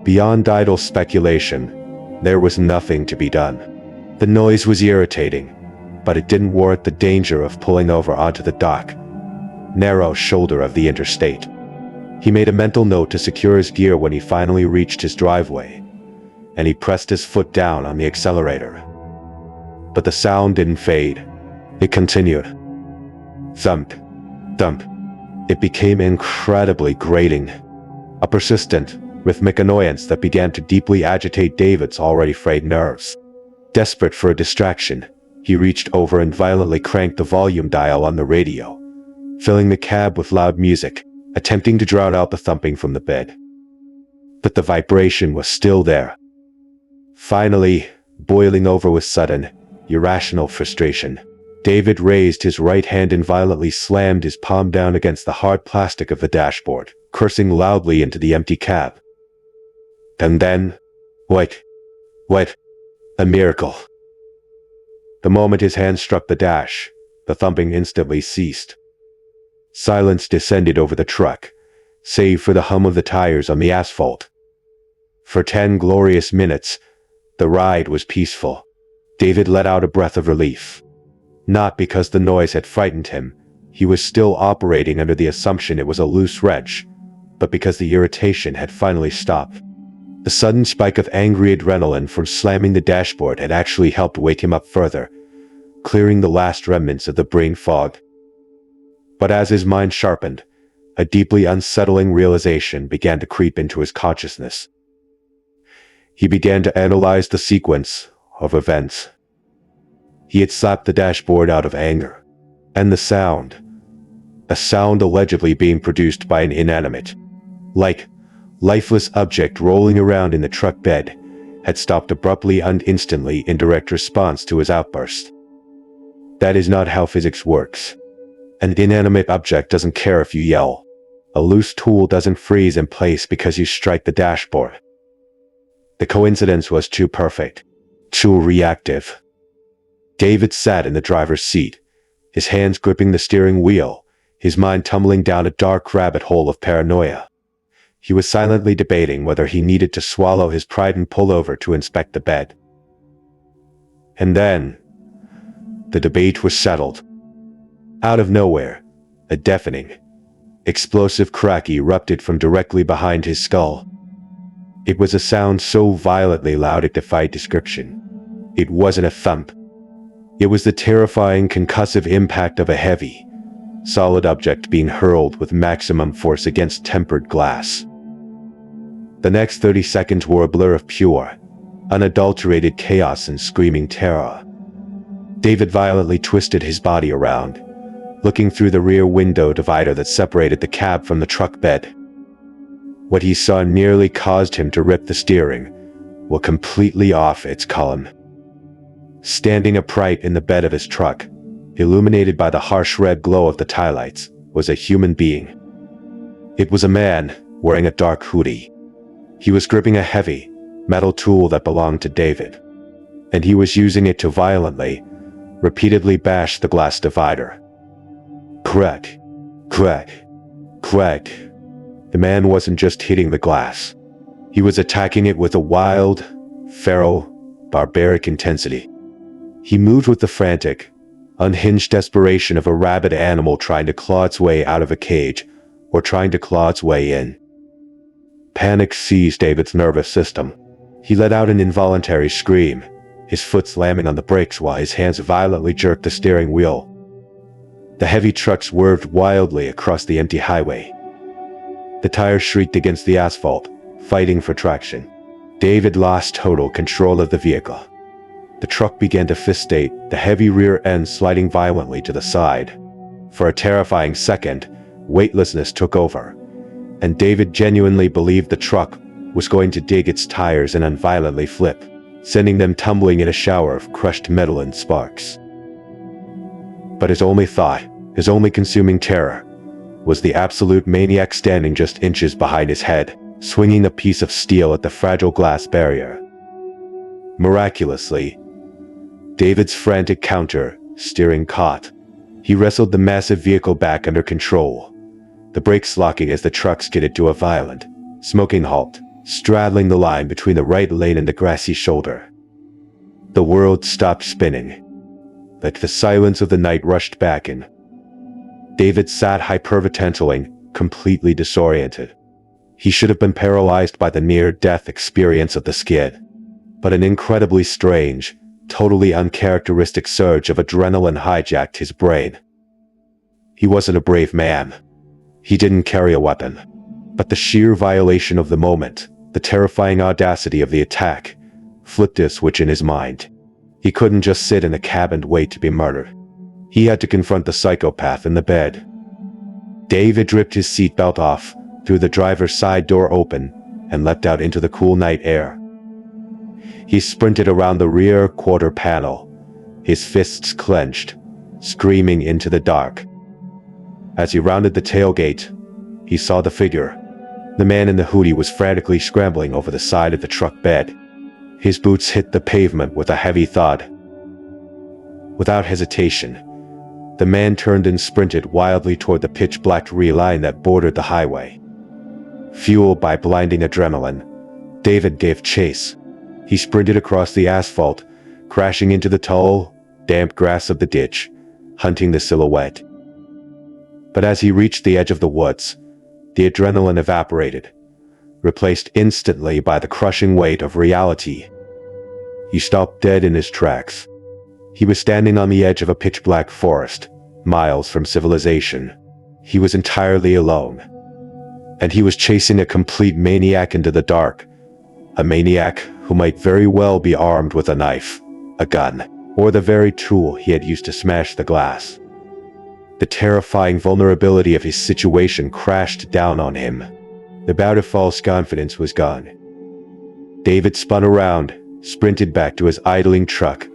Beyond idle speculation, there was nothing to be done. The noise was irritating, but it didn't warrant the danger of pulling over onto the dark, narrow shoulder of the interstate. He made a mental note to secure his gear when he finally reached his driveway, and he pressed his foot down on the accelerator. But the sound didn't fade. It continued. Thump, thump. It became incredibly grating, a persistent, rhythmic annoyance that began to deeply agitate David's already frayed nerves. Desperate for a distraction, he reached over and violently cranked the volume dial on the radio, filling the cab with loud music, attempting to drown out the thumping from the bed. But the vibration was still there. Finally, boiling over with sudden, irrational frustration, David raised his right hand and violently slammed his palm down against the hard plastic of the dashboard, cursing loudly into the empty cab. And then, what, a miracle. The moment his hand struck the dash, the thumping instantly ceased. Silence descended over the truck, save for the hum of the tires on the asphalt. For 10 glorious minutes, the ride was peaceful. David let out a breath of relief. Not because the noise had frightened him, he was still operating under the assumption it was a loose wrench, but because the irritation had finally stopped. The sudden spike of angry adrenaline from slamming the dashboard had actually helped wake him up further, clearing the last remnants of the brain fog. But as his mind sharpened, a deeply unsettling realization began to creep into his consciousness. He began to analyze the sequence of events. He had slapped the dashboard out of anger, and the sound, a sound allegedly being produced by an inanimate, lifeless object rolling around in the truck bed, had stopped abruptly and instantly in direct response to his outburst. That is not how physics works. An inanimate object doesn't care if you yell. A loose tool doesn't freeze in place because you strike the dashboard. The coincidence was too perfect, too reactive. David sat in the driver's seat, his hands gripping the steering wheel, his mind tumbling down a dark rabbit hole of paranoia. He was silently debating whether he needed to swallow his pride and pull over to inspect the bed. And then, the debate was settled. Out of nowhere, a deafening, explosive crack erupted from directly behind his skull. It was a sound so violently loud it defied description. It wasn't a thump. It was the terrifying concussive impact of a heavy, solid object being hurled with maximum force against tempered glass. The next 30 seconds were a blur of pure, unadulterated chaos and screaming terror. David violently twisted his body around, looking through the rear window divider that separated the cab from the truck bed. What he saw nearly caused him to rip the steering wheel completely off its column. Standing upright in the bed of his truck, illuminated by the harsh red glow of the taillights, was a human being. It was a man wearing a dark hoodie. He was gripping a heavy, metal tool that belonged to David, and he was using it to violently, repeatedly bash the glass divider. Crack, crack, crack. The man wasn't just hitting the glass. He was attacking it with a wild, feral, barbaric intensity. He moved with the frantic, unhinged desperation of a rabid animal trying to claw its way out of a cage or trying to claw its way in. Panic seized David's nervous system. He let out an involuntary scream, his foot slamming on the brakes while his hands violently jerked the steering wheel. The heavy truck swerved wildly across the empty highway. The tires shrieked against the asphalt, fighting for traction. David lost total control of the vehicle. The truck began to fist-state, the heavy rear end sliding violently to the side. For a terrifying second, weightlessness took over, and David genuinely believed the truck was going to dig its tires and violently flip, sending them tumbling in a shower of crushed metal and sparks. But his only thought, his only consuming terror, was the absolute maniac standing just inches behind his head, swinging a piece of steel at the fragile glass barrier. Miraculously, David's frantic counter-steering caught. He wrestled the massive vehicle back under control, the brakes locking as the truck skidded to a violent, smoking halt, straddling the line between the right lane and the grassy shoulder. The world stopped spinning. Like the silence of the night rushed back in. David sat hyperventilating, completely disoriented. He should have been paralyzed by the near-death experience of the skid. But an incredibly strange, totally uncharacteristic surge of adrenaline hijacked his brain. He wasn't a brave man. He didn't carry a weapon. But the sheer violation of the moment, the terrifying audacity of the attack, flipped a switch in his mind. He couldn't just sit in a cab and wait to be murdered. He had to confront the psychopath in the bed. David ripped his seatbelt off, threw the driver's side door open, and leapt out into the cool night air. He sprinted around the rear quarter panel, his fists clenched, screaming into the dark. As he rounded the tailgate, he saw the figure. The man in the hoodie was frantically scrambling over the side of the truck bed. His boots hit the pavement with a heavy thud. Without hesitation, the man turned and sprinted wildly toward the pitch-black tree line that bordered the highway. Fueled by blinding adrenaline, David gave chase. He sprinted across the asphalt, crashing into the tall, damp grass of the ditch, hunting the silhouette. But as he reached the edge of the woods, the adrenaline evaporated, replaced instantly by the crushing weight of reality. He stopped dead in his tracks. He was standing on the edge of a pitch-black forest, miles from civilization. He was entirely alone. And he was chasing a complete maniac into the dark. A maniac who might very well be armed with a knife, a gun, or the very tool he had used to smash the glass. The terrifying vulnerability of his situation crashed down on him. The bout of false confidence was gone. David spun around, sprinted back to his idling truck,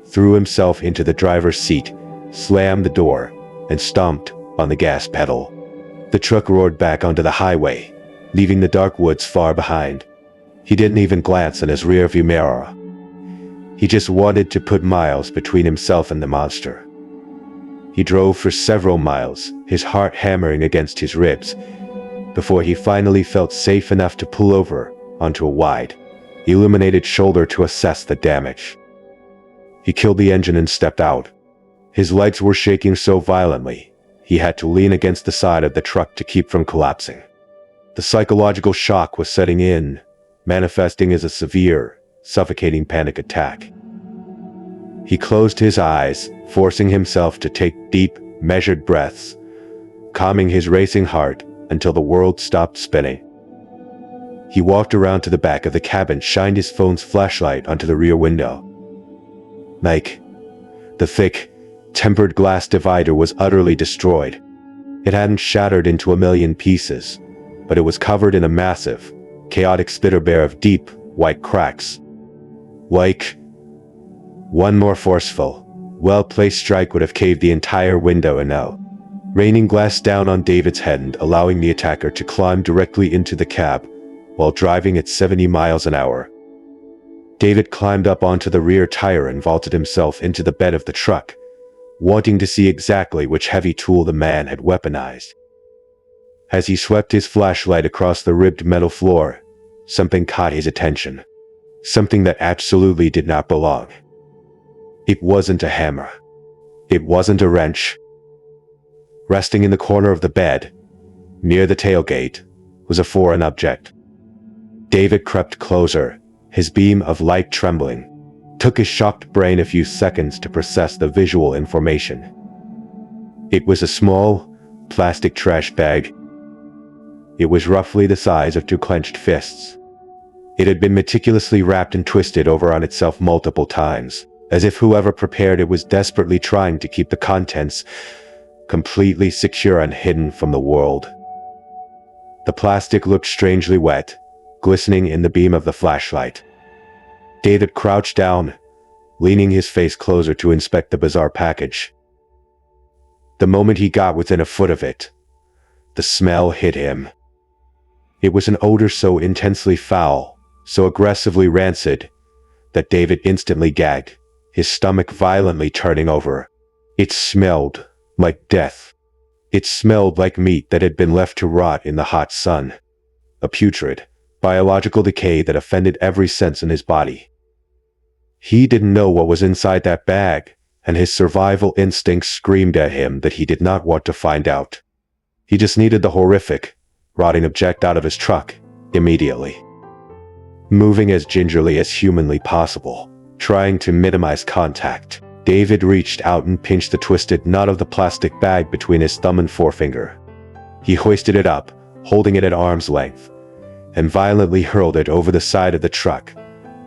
threw himself into the driver's seat, slammed the door, and stomped on the gas pedal. The truck roared back onto the highway, leaving the dark woods far behind. He didn't even glance in his rearview mirror. He just wanted to put miles between himself and the monster. He drove for several miles, his heart hammering against his ribs, before he finally felt safe enough to pull over onto a wide, illuminated shoulder to assess the damage. He killed the engine and stepped out. His legs were shaking so violently, he had to lean against the side of the truck to keep from collapsing. The psychological shock was setting in, manifesting as a severe, suffocating panic attack. He closed his eyes, forcing himself to take deep, measured breaths, calming his racing heart until the world stopped spinning. He walked around to the back of the cabin, shined his phone's flashlight onto the rear window. The thick, tempered glass divider was utterly destroyed. It hadn't shattered into a million pieces, but it was covered in a massive, chaotic splitter bare of deep, white cracks. One more forceful, well-placed strike would have caved the entire window in out, raining glass down on David's head and allowing the attacker to climb directly into the cab while driving at 70 miles an hour. David climbed up onto the rear tire and vaulted himself into the bed of the truck, wanting to see exactly which heavy tool the man had weaponized. As he swept his flashlight across the ribbed metal floor, something caught his attention. Something that absolutely did not belong. It wasn't a hammer. It wasn't a wrench. Resting in the corner of the bed, near the tailgate, was a foreign object. David crept closer, his beam of light trembling. Took his shocked brain a few seconds to process the visual information. It was a small, plastic trash bag. It was roughly the size of two clenched fists. It had been meticulously wrapped and twisted over on itself multiple times, as if whoever prepared it was desperately trying to keep the contents completely secure and hidden from the world. The plastic looked strangely wet, glistening in the beam of the flashlight. David crouched down, leaning his face closer to inspect the bizarre package. The moment he got within a foot of it, the smell hit him. It was an odor so intensely foul, so aggressively rancid, that David instantly gagged, his stomach violently turning over. It smelled like death. It smelled like meat that had been left to rot in the hot sun. A putrid, biological decay that offended every sense in his body. He didn't know what was inside that bag, and his survival instincts screamed at him that he did not want to find out. He just needed the horrific, rotting object out of his truck, immediately. Moving as gingerly as humanly possible, trying to minimize contact, David reached out and pinched the twisted knot of the plastic bag between his thumb and forefinger. He hoisted it up, holding it at arm's length, and violently hurled it over the side of the truck,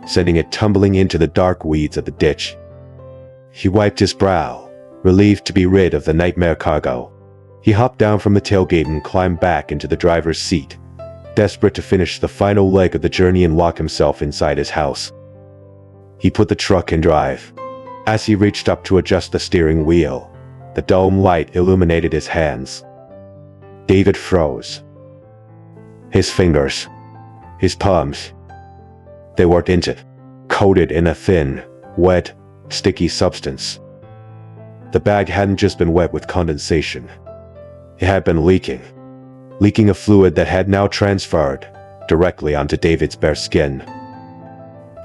sending it tumbling into the dark weeds of the ditch. He wiped his brow, relieved to be rid of the nightmare cargo. He hopped down from the tailgate and climbed back into the driver's seat, desperate to finish the final leg of the journey and lock himself inside his house. He put the truck in drive. As he reached up to adjust the steering wheel, the dome light illuminated his hands. David froze. His fingers, his palms, they weren't injured, coated in a thin, wet, sticky substance. The bag hadn't just been wet with condensation. It had been leaking a fluid that had now transferred directly onto David's bare skin.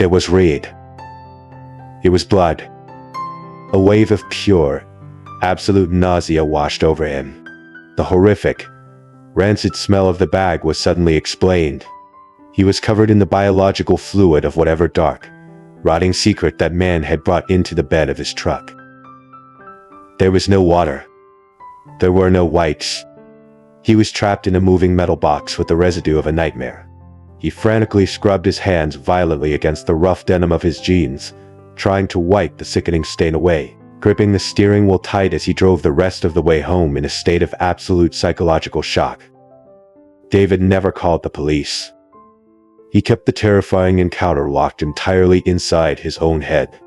It was red. It was blood. A wave of pure, absolute nausea washed over him. The horrific, rancid smell of the bag was suddenly explained. He was covered in the biological fluid of whatever dark, rotting secret that man had brought into the bed of his truck. There was no water. There were no wipes. He was trapped in a moving metal box with the residue of a nightmare. He frantically scrubbed his hands violently against the rough denim of his jeans, trying to wipe the sickening stain away, gripping the steering wheel tight as he drove the rest of the way home in a state of absolute psychological shock. David never called the police. He kept the terrifying encounter locked entirely inside his own head.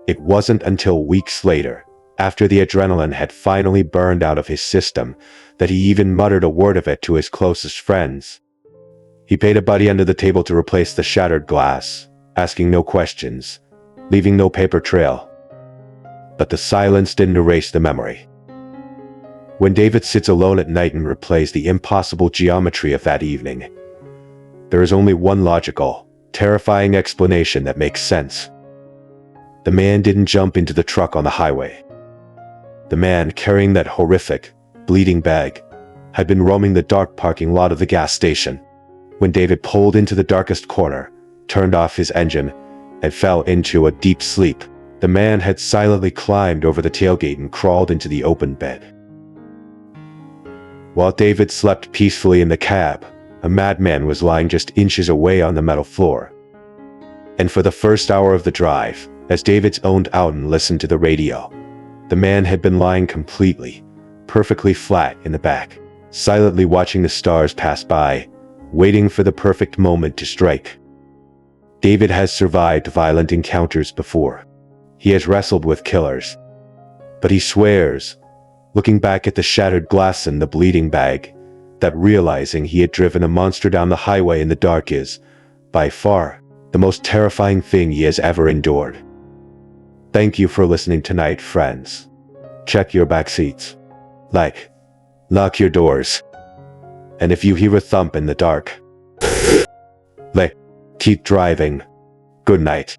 It wasn't until weeks later, after the adrenaline had finally burned out of his system, that he even muttered a word of it to his closest friends. He paid a buddy under the table to replace the shattered glass, asking no questions, leaving no paper trail. But the silence didn't erase the memory. When David sits alone at night and replays the impossible geometry of that evening, there is only one logical, terrifying explanation that makes sense. The man didn't jump into the truck on the highway. The man carrying that horrific, bleeding bag had been roaming the dark parking lot of the gas station. When David pulled into the darkest corner, turned off his engine, and fell into a deep sleep, the man had silently climbed over the tailgate and crawled into the open bed. While David slept peacefully in the cab, a madman was lying just inches away on the metal floor. And for the first hour of the drive, as David's owned Alton listened to the radio, the man had been lying completely, perfectly flat in the back, silently watching the stars pass by, waiting for the perfect moment to strike. David has survived violent encounters before. He has wrestled with killers. But he swears, looking back at the shattered glass and the bleeding bag, that realizing he had driven a monster down the highway in the dark is, by far, the most terrifying thing he has ever endured. Thank you for listening tonight, friends. Check your back seats. Lock your doors. And if you hear a thump in the dark, keep driving. Good night.